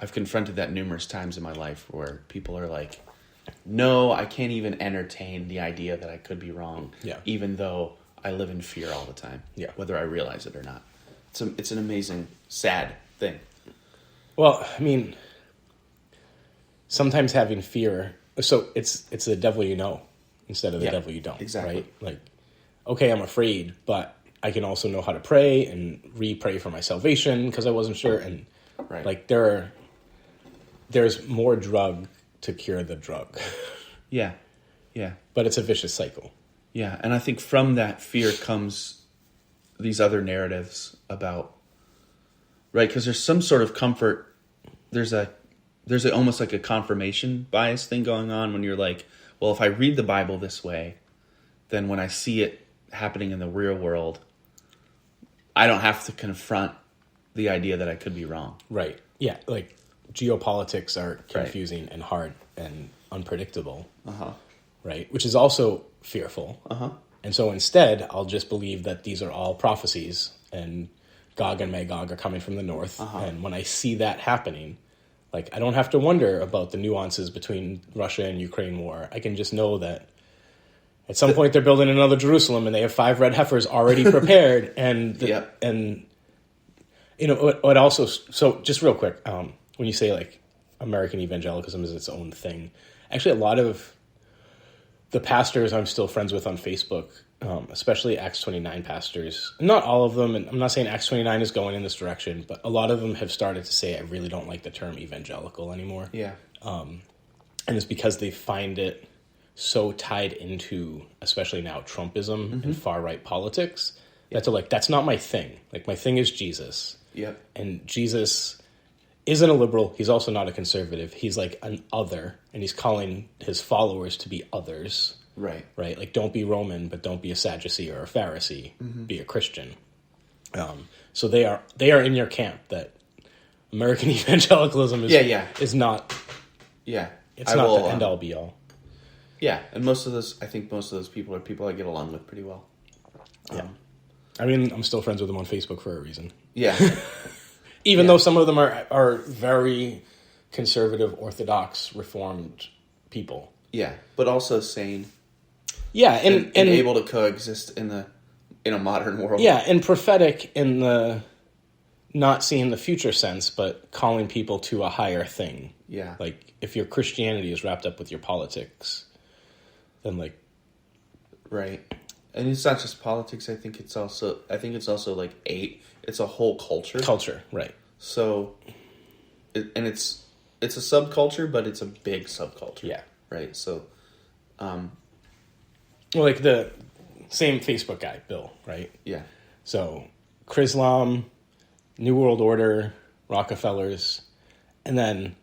Speaker 1: that numerous times in my life where people are like, no, I can't even entertain the idea that I could be wrong, even though I live in fear all the time, whether I realize it or not. It's an amazing, sad thing.
Speaker 2: Well, I mean, sometimes having fear, so it's the devil you know instead of the devil you don't.
Speaker 1: Exactly.
Speaker 2: Right? Like, okay, I'm afraid, but I can also know how to pray and re-pray for my salvation because I wasn't sure. And like there's more drug to cure the drug.
Speaker 1: Yeah.
Speaker 2: But it's a vicious cycle.
Speaker 1: Yeah, and I think from that fear comes these other narratives about, right? Because there's some sort of comfort. There's almost like a confirmation bias thing going on when you're like, well, if I read the Bible this way, then when I see it happening in the real world, I don't have to confront the idea that I could be wrong.
Speaker 2: Right. Yeah. Like geopolitics are confusing and hard and unpredictable. Right. Which is also fearful. And so instead, I'll just believe that these are all prophecies and Gog and Magog are coming from the north. And when I see that happening, like, I don't have to wonder about the nuances between Russia and Ukraine war. I can just know that at some point they're building another Jerusalem and they have 5 red heifers already prepared. And, and you know, what also, so just real quick, when you say like American evangelicalism is its own thing, actually a lot of the pastors I'm still friends with on Facebook, especially Acts 29 pastors, not all of them, and I'm not saying Acts 29 is going in this direction, but a lot of them have started to say, I really don't like the term evangelical anymore.
Speaker 1: Yeah.
Speaker 2: And it's because they find it so tied into, especially now, Trumpism and far-right politics, that they're like, that's not my thing. Like, my thing is Jesus.
Speaker 1: Yep.
Speaker 2: And Jesus isn't a liberal. He's also not a conservative. He's like an other, and he's calling his followers to be others.
Speaker 1: Right.
Speaker 2: Right. Like, don't be Roman, but don't be a Sadducee or a Pharisee. Be a Christian. So they are in your camp that American evangelicalism is not.
Speaker 1: Yeah.
Speaker 2: It's not the end all be all.
Speaker 1: Yeah, and I think most of those people are people I get along with pretty well.
Speaker 2: Yeah. I mean, I'm still friends with them on Facebook for a reason.
Speaker 1: Yeah.
Speaker 2: Even though some of them are very conservative, orthodox, reformed people.
Speaker 1: Yeah, but also sane.
Speaker 2: Yeah,
Speaker 1: and able to coexist in a modern world.
Speaker 2: Yeah, and prophetic in the not seeing the future sense, but calling people to a higher thing.
Speaker 1: Yeah.
Speaker 2: Like, if your Christianity is wrapped up with your politics, then like...
Speaker 1: Right. And it's not just politics. I think it's also like it's a whole culture.
Speaker 2: Culture, right.
Speaker 1: So, it's a subculture, but it's a big subculture.
Speaker 2: Yeah.
Speaker 1: Right. So,
Speaker 2: well, like the same Facebook guy, Bill, right?
Speaker 1: Yeah.
Speaker 2: So, Chrislam, New World Order, Rockefellers, and then,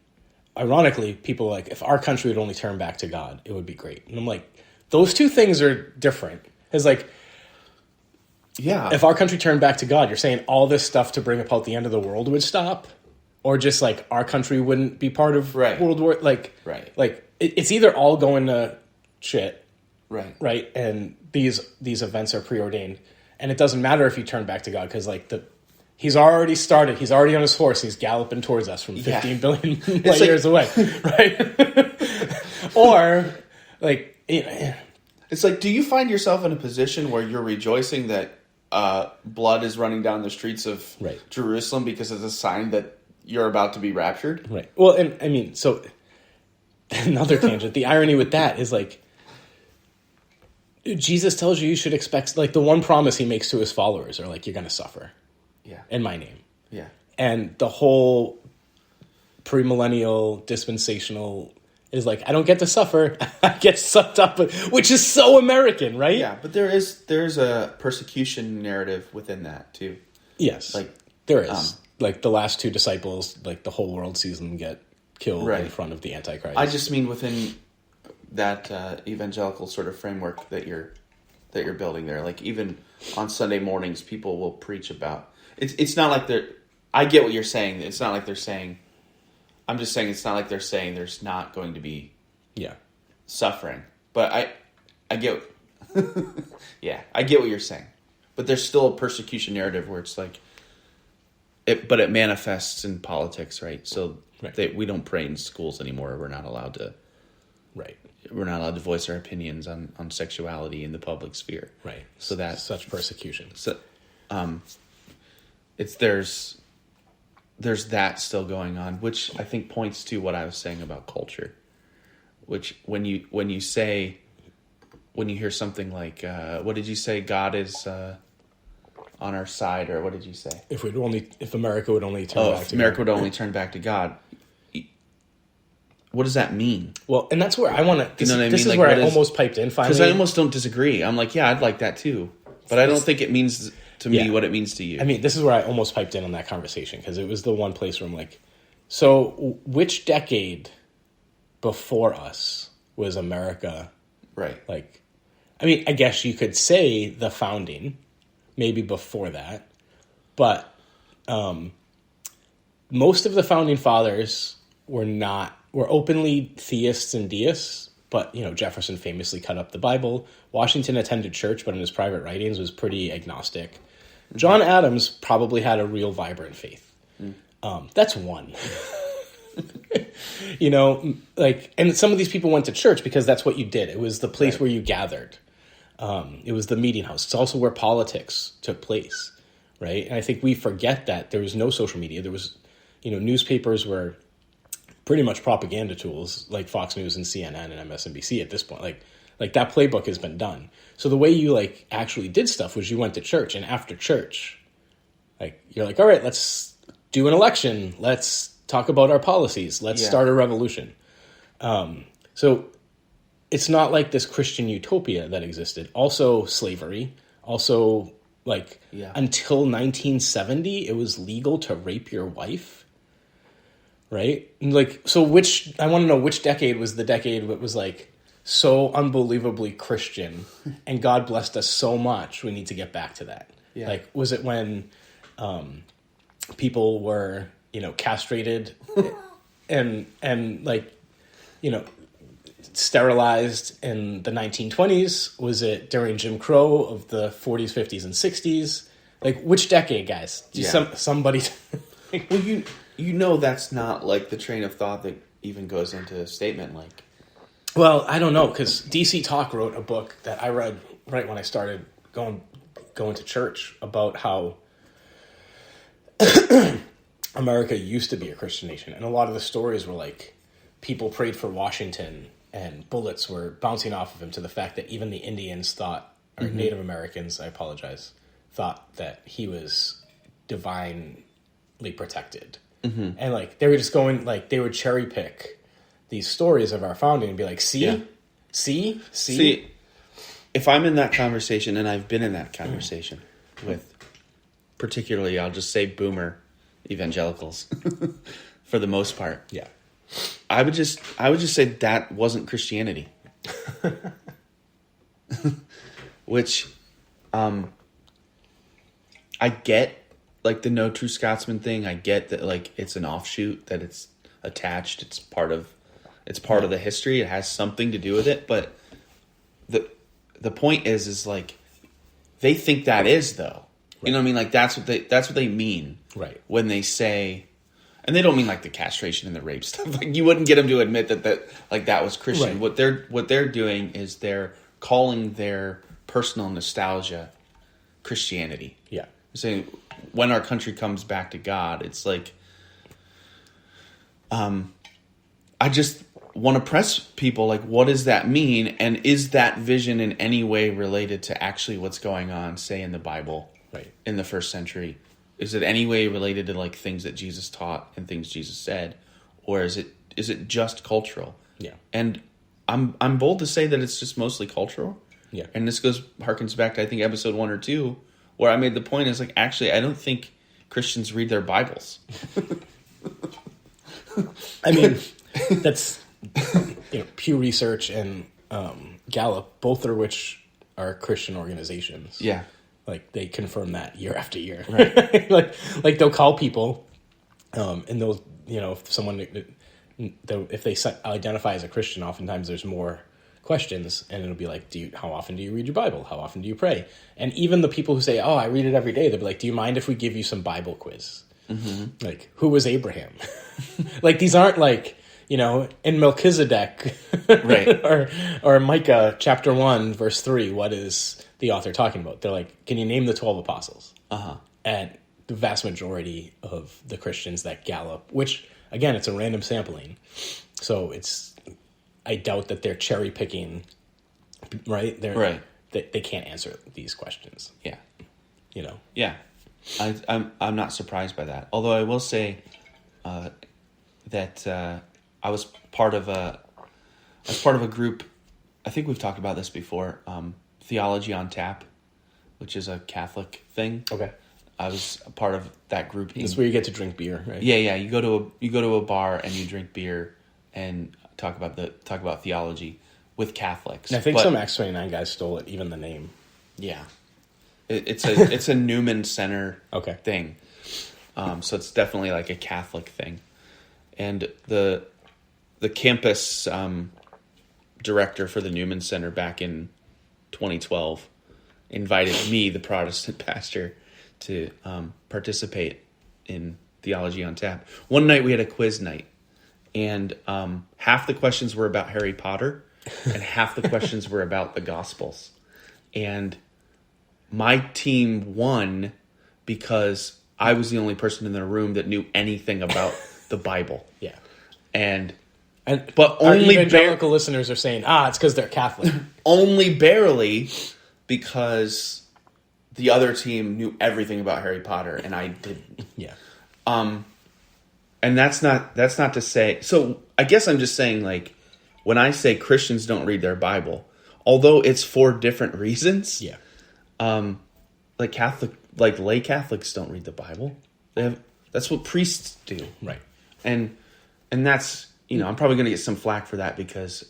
Speaker 2: ironically, people are like, if our country would only turn back to God, it would be great. And I'm like, those two things are different. It's like,
Speaker 1: yeah,
Speaker 2: if our country turned back to God, you're saying all this stuff to bring about the end of the world would stop? Or just like our country wouldn't be part of World War... Like, it's either all going to shit, right? And these events are preordained. And it doesn't matter if you turn back to God, because like he's already started. He's already on his horse. He's galloping towards us from 15 billion light years away, right? Or like...
Speaker 1: It's like, do you find yourself in a position where you're rejoicing that blood is running down the streets of Jerusalem because it's a sign that you're about to be raptured?
Speaker 2: Right. Well, and I mean, so another tangent. The irony with that is like, Jesus tells you should expect, like, the one promise he makes to his followers are like, you're going to suffer.
Speaker 1: Yeah.
Speaker 2: In my name.
Speaker 1: Yeah.
Speaker 2: And the whole premillennial dispensational is like, I don't get to suffer. I get sucked up, which is so American, right?
Speaker 1: Yeah, but there's a persecution narrative within that too.
Speaker 2: Yes, like there is. Like the last 2 disciples, like the whole world sees them get killed in front of the Antichrist.
Speaker 1: I just mean within that evangelical sort of framework that you're building there. Like even on Sunday mornings, people will preach about. It's not like they're. I get what you're saying. It's not like they're saying. I'm just saying it's not like they're saying there's not going to be suffering. But I get I get what you're saying. But there's still a persecution narrative where it's like but it manifests in politics, right? So we don't pray in schools anymore. We're not allowed to We're not allowed to voice our opinions on sexuality in the public sphere.
Speaker 2: Right.
Speaker 1: So that's
Speaker 2: such persecution.
Speaker 1: So there's that still going on, which I think points to what I was saying about culture. Which when you hear something like, what did you say? God is on our side, or what did you say? If America would only turn back to God. Would only turn back to God. what does that mean?
Speaker 2: Well, and that's where I want to. This,
Speaker 1: you know what I
Speaker 2: this
Speaker 1: mean?
Speaker 2: is
Speaker 1: Like,
Speaker 2: where I almost piped in finally.
Speaker 1: Because I almost don't disagree. I'm like, yeah, I'd like that too, but I don't think it means to me what it means to you.
Speaker 2: I mean, this is where I almost piped in on that conversation because it was the one place where I'm like, so which decade before us was America?
Speaker 1: Right.
Speaker 2: Like, I mean, I guess you could say the founding, maybe before that, but most of the founding fathers were openly theists and deists, but, you know, Jefferson famously cut up the Bible. Washington attended church, but in his private writings was pretty agnostic. John Adams probably had a real vibrant faith. That's one. You know, like, and some of these people went to church because that's what you did. It was the place where you gathered. It was the meeting house. It's also where politics took place, right? And I think we forget that there was no social media. There was, you know, newspapers were pretty much propaganda tools like Fox News and CNN and MSNBC at this point. Like that playbook has been done. So the way you like actually did stuff was you went to church, and after church, like you're like, all right, let's do an election. Let's talk about our policies. Let's start a revolution. So it's not like this Christian utopia that existed. Also slavery. Also like until 1970, it was legal to rape your wife. Right? And like, so I want to know which decade was the decade that was like so unbelievably Christian and God blessed us so much. We need to get back to that. Yeah. Like, was it when people were, you know, castrated and like, you know, sterilized in the 1920s? Was it during Jim Crow of the 40s, 50s, and 60s? Like, which decade, guys? Somebody...
Speaker 1: Well, you know that's not like the train of thought that even goes into a statement like...
Speaker 2: Well, I don't know, because DC Talk wrote a book that I read right when I started going to church about how America used to be a Christian nation. And a lot of the stories were like, people prayed for Washington and bullets were bouncing off of him, to the fact that even the Indians thought, or Native Americans, I apologize, thought that he was divinely protected. And like, they were just going, like, they would cherry pick these stories of our founding and be like, see,
Speaker 1: if I'm in that conversation, and I've been in that conversation with, particularly, I'll just say boomer evangelicals for the most part.
Speaker 2: Yeah.
Speaker 1: I would just say that wasn't Christianity. Which, I get, like, the No True Scotsman thing. I get that, like, it's an offshoot, that it's attached. It's part of the history. It has something to do with it. But the point is like, they think that is, though. Right. You know what I mean? Like, that's what they mean.
Speaker 2: Right.
Speaker 1: When they say, and they don't mean like the castration and the rape stuff. Like, you wouldn't get them to admit that like that was Christian. Right. What they're doing is they're calling their personal nostalgia Christianity.
Speaker 2: Yeah.
Speaker 1: Saying, when our country comes back to God, it's like, I just want to press people, like, what does that mean? And is that vision in any way related to actually what's going on, say, in the Bible,
Speaker 2: right, in
Speaker 1: the first century? Is it any way related to, like, things that Jesus taught and things Jesus said? Or is it just cultural?
Speaker 2: Yeah.
Speaker 1: And I'm bold to say that it's just mostly cultural.
Speaker 2: Yeah.
Speaker 1: And this harkens back to, I think, episode 1 or 2, where I made the point is, like, actually, I don't think Christians read their Bibles.
Speaker 2: I mean, that's, you know, Pew Research and Gallup, both of which are Christian organizations.
Speaker 1: Yeah.
Speaker 2: Like, they confirm that year after year.
Speaker 1: Right.
Speaker 2: like they'll call people, and they'll, you know, if they identify as a Christian, oftentimes there's more questions, and it'll be like, how often do you read your Bible? How often do you pray? And even the people who say, oh, I read it every day, they'll be like, do you mind if we give you some Bible quiz? Mm-hmm. Like, who was Abraham? Like, these aren't like, you know, in Melchizedek,
Speaker 1: right?
Speaker 2: or Micah chapter 1 verse 3. What is the author talking about? They're like, can you name the 12 apostles? And the vast majority of the Christians that Gallup, which again, it's a random sampling, so I doubt that they're cherry picking, right? They can't answer these questions.
Speaker 1: Yeah,
Speaker 2: you know.
Speaker 1: Yeah, I'm not surprised by that. Although I will say that I was part of a group. I think we've talked about this before. Theology on Tap, which is a Catholic thing.
Speaker 2: Okay.
Speaker 1: I was a part of that group.
Speaker 2: That's where you get to drink beer, right?
Speaker 1: Yeah. You go to a bar and you drink beer and talk about theology with Catholics.
Speaker 2: And I think some Acts 29 guys stole it, even the name.
Speaker 1: Yeah, it's a Newman Center thing. So it's definitely like a Catholic thing, and the campus director for the Newman Center back in 2012 invited me, the Protestant pastor, to participate in Theology on Tap. One night we had a quiz night, and half the questions were about Harry Potter, and half the questions were about the Gospels. And my team won because I was the only person in the room that knew anything about the Bible.
Speaker 2: Yeah.
Speaker 1: But only
Speaker 2: evangelical listeners are saying, it's because they're Catholic.
Speaker 1: Only barely, because the other team knew everything about Harry Potter and I didn't.
Speaker 2: Yeah.
Speaker 1: And that's not to say. So I guess I'm just saying, like, when I say Christians don't read their Bible, although it's for different reasons.
Speaker 2: Yeah.
Speaker 1: Like lay Catholics don't read the Bible. That's what priests do.
Speaker 2: Right.
Speaker 1: And that's, I'm probably going to get some flack for that because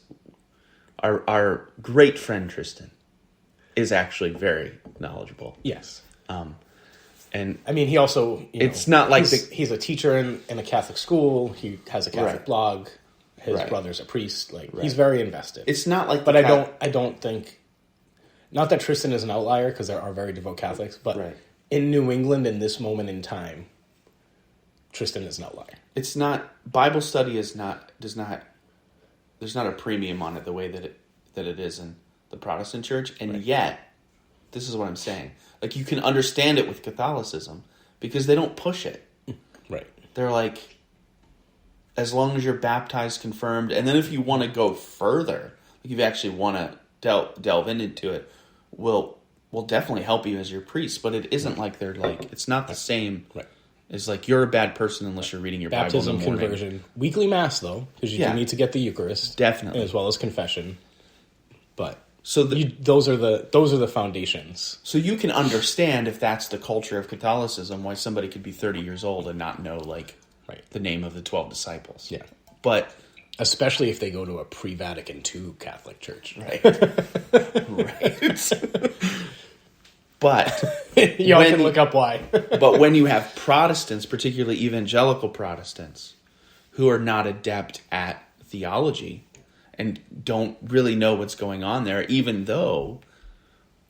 Speaker 1: our great friend Tristan is actually very knowledgeable.
Speaker 2: Yes.
Speaker 1: And
Speaker 2: I mean, he also,
Speaker 1: it's not like
Speaker 2: he's a teacher in a Catholic school. He has a Catholic blog. His
Speaker 1: Right.
Speaker 2: brother's a priest. He's very invested.
Speaker 1: It's not like,
Speaker 2: but I don't think, not that Tristan is an outlier because there are very devout Catholics, but in New England in this moment in time, Tristan is an outlier.
Speaker 1: It's not, Bible study there's not a premium on it the way that it is in the Protestant church. And yet, this is what I'm saying. Like, you can understand it with Catholicism because they don't push it.
Speaker 2: Right.
Speaker 1: They're like, as long as you're baptized, confirmed, and then if you want to go further, like if you actually want to delve into it, we'll definitely help you as your priest. But it isn't like they're like, it's not the same.
Speaker 2: Right.
Speaker 1: It's like you're a bad person unless you're reading your
Speaker 2: Baptism,
Speaker 1: Bible in the morning.
Speaker 2: conversion, weekly mass though, because you do need to get the Eucharist,
Speaker 1: definitely,
Speaker 2: as well as confession. But
Speaker 1: so
Speaker 2: those are the foundations.
Speaker 1: So you can understand if that's the culture of Catholicism, why somebody could be 30 years old and not know the name of the 12 disciples.
Speaker 2: Yeah,
Speaker 1: but
Speaker 2: especially if they go to a pre-Vatican II Catholic church,
Speaker 1: right? Right. But
Speaker 2: y'all can look up why.
Speaker 1: But when you have Protestants, particularly evangelical Protestants, who are not adept at theology and don't really know what's going on there, even though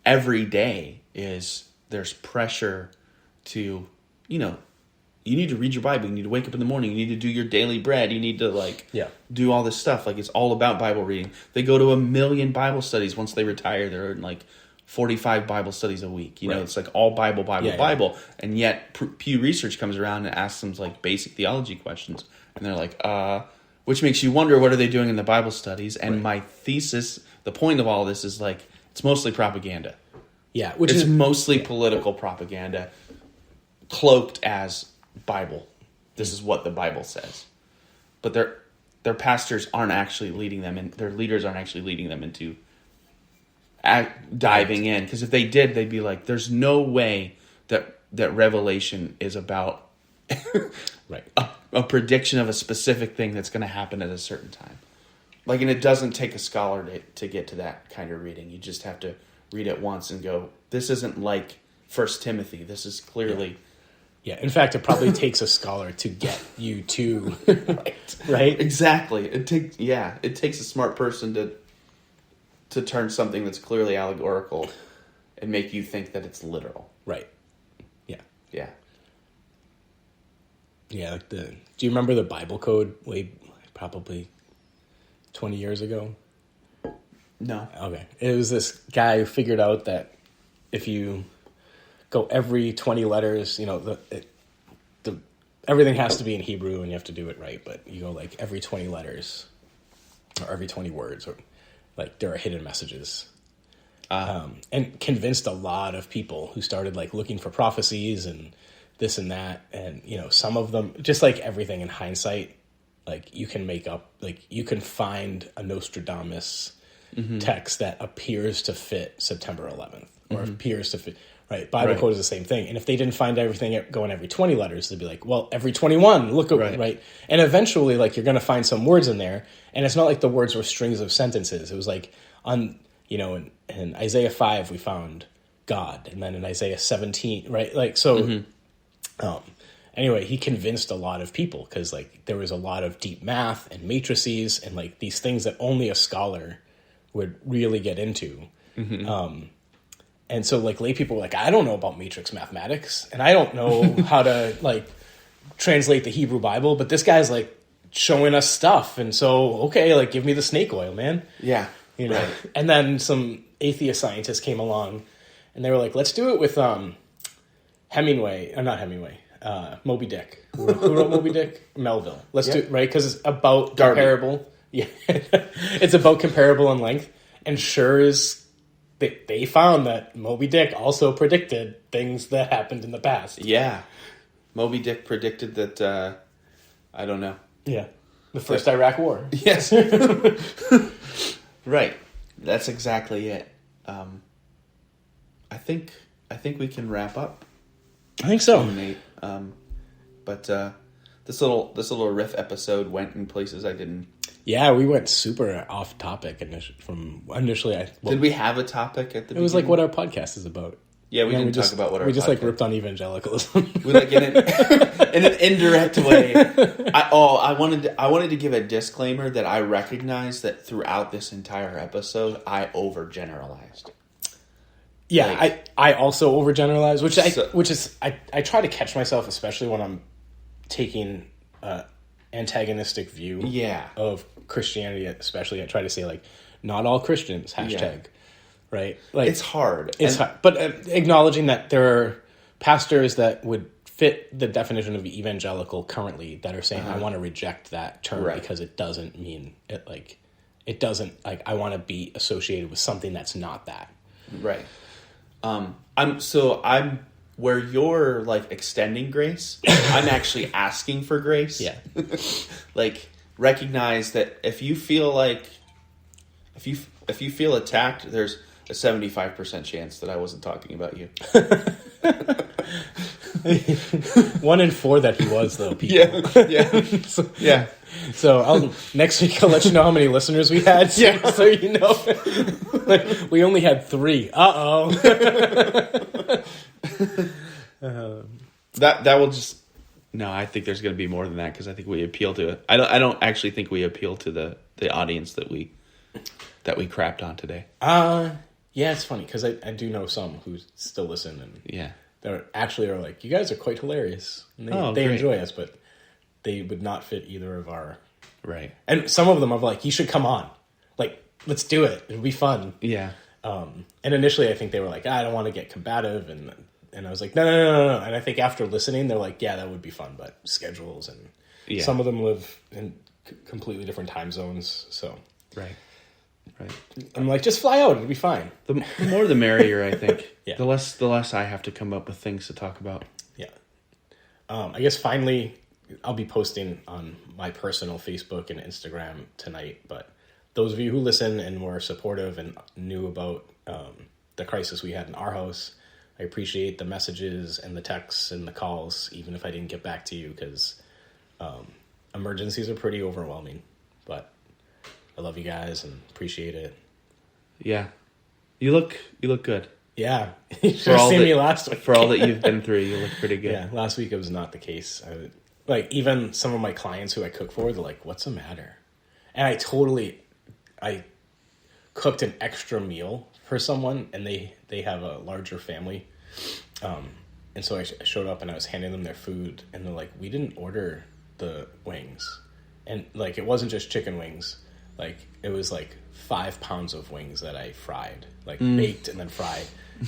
Speaker 1: every day there's pressure to, you need to read your Bible, you need to wake up in the morning, you need to do your daily bread, you need to do all this stuff. Like, it's all about Bible reading. They go to 1 million Bible studies once they retire. They're in 45 Bible studies a week. It's like all Bible. And yet Pew Research comes around and asks them basic theology questions. And they're like, which makes you wonder, what are they doing in the Bible studies? And my thesis, the point of all this is it's mostly propaganda.
Speaker 2: Yeah.
Speaker 1: It's mostly political propaganda cloaked as Bible. This is what the Bible says. But their pastors aren't actually leading them, and their leaders aren't actually leading them into diving in, because if they did, they'd be like, there's no way that Revelation is about a prediction of a specific thing that's going to happen at a certain time. And it doesn't take a scholar to get to that kind of reading. You just have to read it once and go, this isn't like 1 Timothy. This is clearly...
Speaker 2: Yeah, in fact, it probably takes a scholar to get you to... right?
Speaker 1: Exactly. It takes a smart person to turn something that's clearly allegorical and make you think that it's literal.
Speaker 2: Right. Yeah.
Speaker 1: Yeah.
Speaker 2: Yeah, do you remember the Bible code probably 20 years ago?
Speaker 1: No.
Speaker 2: Okay. It was this guy who figured out that if you go every 20 letters, everything has to be in Hebrew and you have to do it right, but you go every 20 letters or every 20 words, or there are hidden messages. And convinced a lot of people who started looking for prophecies and this and that. And, some of them, just like everything in hindsight, like you can make up, like you can find a Nostradamus text that appears to fit September 11th or appears to fit, right? Bible code is the same thing. And if they didn't find everything going every 20 letters, they'd be like, well, every 21, look at right. And eventually, like, you're going to find some words in there. And it's not like the words were strings of sentences. It was like in Isaiah 5, we found God. And then in Isaiah 17, right? Like, so, anyway, he convinced a lot of people because, like, there was a lot of deep math and matrices and, like, these things that only a scholar would really get into. And so, like, lay people were like, I don't know about matrix mathematics, and I don't know how to, like, translate the Hebrew Bible, but this guy's, like, showing us stuff, and so, okay, like, give me the snake oil, man.
Speaker 1: Yeah.
Speaker 2: You know? Right. And then some atheist scientists came along, and they were like, let's do it with Moby Dick. Who wrote Moby Dick? Melville. Let's do it, right? Because it's about
Speaker 1: Darby.
Speaker 2: comparable. Yeah. It's about comparable in length, and sure as... They found that Moby Dick also predicted things that happened in the past.
Speaker 1: Yeah. Moby Dick predicted that, I don't know.
Speaker 2: Yeah. The first Iraq War.
Speaker 1: Yes. Right. That's exactly it. I think we can wrap up.
Speaker 2: I think so.
Speaker 1: Nate. But this little riff episode went in places I didn't.
Speaker 2: Yeah, we went super off topic initially.
Speaker 1: Did we have a topic at the beginning?
Speaker 2: It was like what our podcast is we
Speaker 1: didn't talk about what our podcast.
Speaker 2: We just like ripped on evangelicalism.
Speaker 1: We like in an indirect way. I wanted to give a disclaimer that I recognize that throughout this entire episode I overgeneralized.
Speaker 2: Yeah, like, I also overgeneralize, I try to catch myself, especially when I'm taking antagonistic view of Christianity, especially. I try to say, like, not all Christians, hashtag, right? Like,
Speaker 1: it's hard.
Speaker 2: Hard. But acknowledging that there are pastors that would fit the definition of evangelical currently that are saying, I want to reject that term because it doesn't mean it, like, it doesn't, like, I want to be associated with something that's not that.
Speaker 1: Right. I'm where you're, like, extending grace, I'm actually asking for grace.
Speaker 2: Yeah.
Speaker 1: Like, recognize that if you feel attacked, there's a 75% chance that I wasn't talking about you.
Speaker 2: 1 in 4 that he was, though, people.
Speaker 1: Yeah.
Speaker 2: So next week I'll let you know how many listeners we had. So you know. Like, we only had 3.
Speaker 1: That will just... No, I think there's going to be more than that because I think we appeal to it. I don't actually think we appeal to the audience that we crapped on today.
Speaker 2: Yeah, it's funny because I do know some who still listen and they actually are like, you guys are quite hilarious. And they enjoy us, but they would not fit either of our...
Speaker 1: Right.
Speaker 2: And some of them are like, you should come on. Like, let's do it. It'll be fun.
Speaker 1: Yeah.
Speaker 2: And initially I think they were like, I don't want to get combative. And I was like, no. And I think after listening, they're like, yeah, that would be fun, but schedules and some of them live in completely different time zones. So
Speaker 1: right.
Speaker 2: I'm like, just fly out. It'll be fine.
Speaker 1: The more the merrier, I think.
Speaker 2: Yeah.
Speaker 1: The less I have to come up with things to talk about.
Speaker 2: Yeah. I guess finally I'll be posting on my personal Facebook and Instagram tonight, but those of you who listen and were supportive and knew about the crisis we had in our house, I appreciate the messages and the texts and the calls, even if I didn't get back to you, because emergencies are pretty overwhelming. But I love you guys and appreciate it.
Speaker 1: Yeah. You look good.
Speaker 2: Yeah. You should have seen me last week.
Speaker 1: For all that you've been through, you look pretty good.
Speaker 2: Yeah, last week it was not the case. Like, even some of my clients who I cook for, they're like, what's the matter? And I cooked an extra meal for someone, and they have a larger family. And so I showed up and I was handing them their food, and they're like, we didn't order the wings. And, like, it wasn't just chicken wings. Like, it was like 5 pounds of wings that I fried, like baked and then fried,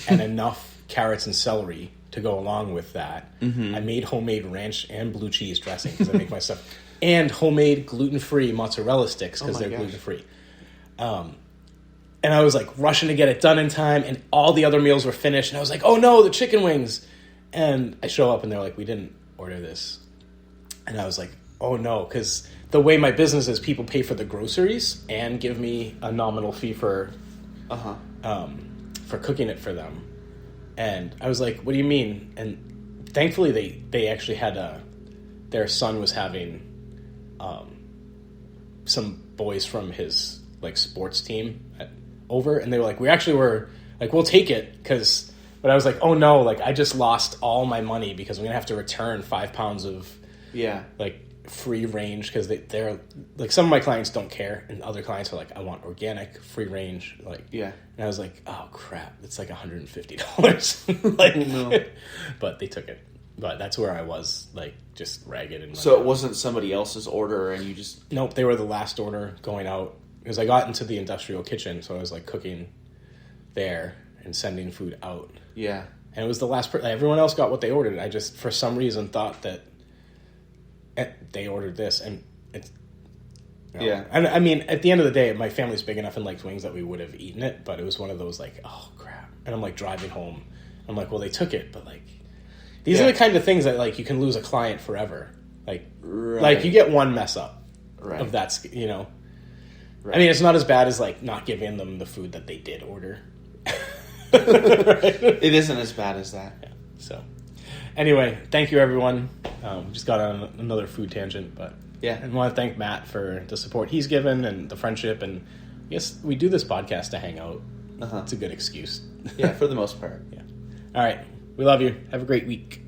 Speaker 2: and enough carrots and celery to go along with that. I made homemade ranch and blue cheese dressing because I make my stuff, and homemade gluten-free mozzarella sticks because they're gluten-free. And I was like rushing to get it done in time, and all the other meals were finished, and I was like, oh no, the chicken wings. And I show up and they're like, we didn't order this. And I was like, oh no, because the way my business is, people pay for the groceries and give me a nominal fee for cooking it for them. And I was like, what do you mean? And thankfully they actually had their son was having some boys from his like sports team over, and they were like, we're like, we'll take it, but I was like, oh no, like I just lost all my money because I'm gonna have to return 5 pounds of like free range, because they're like, some of my clients don't care, and other clients are like, I want organic, free range, like and I was like, oh crap, it's like $150 like no. But they took it. But that's where I was, like, just ragged. And
Speaker 1: so it wasn't somebody else's order, and you just...
Speaker 2: Nope, they were the last order going out. Because I got into the industrial kitchen, so I was, like, cooking there and sending food out.
Speaker 1: Yeah.
Speaker 2: And it was the last... everyone else got what they ordered. I just, for some reason, thought that they ordered this, and it's...
Speaker 1: Yeah.
Speaker 2: And I mean, at the end of the day, my family's big enough and liked wings that we would have eaten it, but it was one of those, like, oh, crap. And I'm, like, driving home. I'm like, well, they took it, but, like... These are the kind of things that, like, you can lose a client forever. Like, like you get one mess up of that, you know. Right. I mean, it's not as bad as, like, not giving them the food that they did order.
Speaker 1: It isn't as bad as that.
Speaker 2: Yeah. So, anyway, thank you, everyone. Just got on another food tangent, but I want to thank Matt for the support he's given and the friendship. And I guess we do this podcast to hang out. It's a good excuse.
Speaker 1: Yeah, for the most part.
Speaker 2: Yeah. All right. We love you. Have a great week.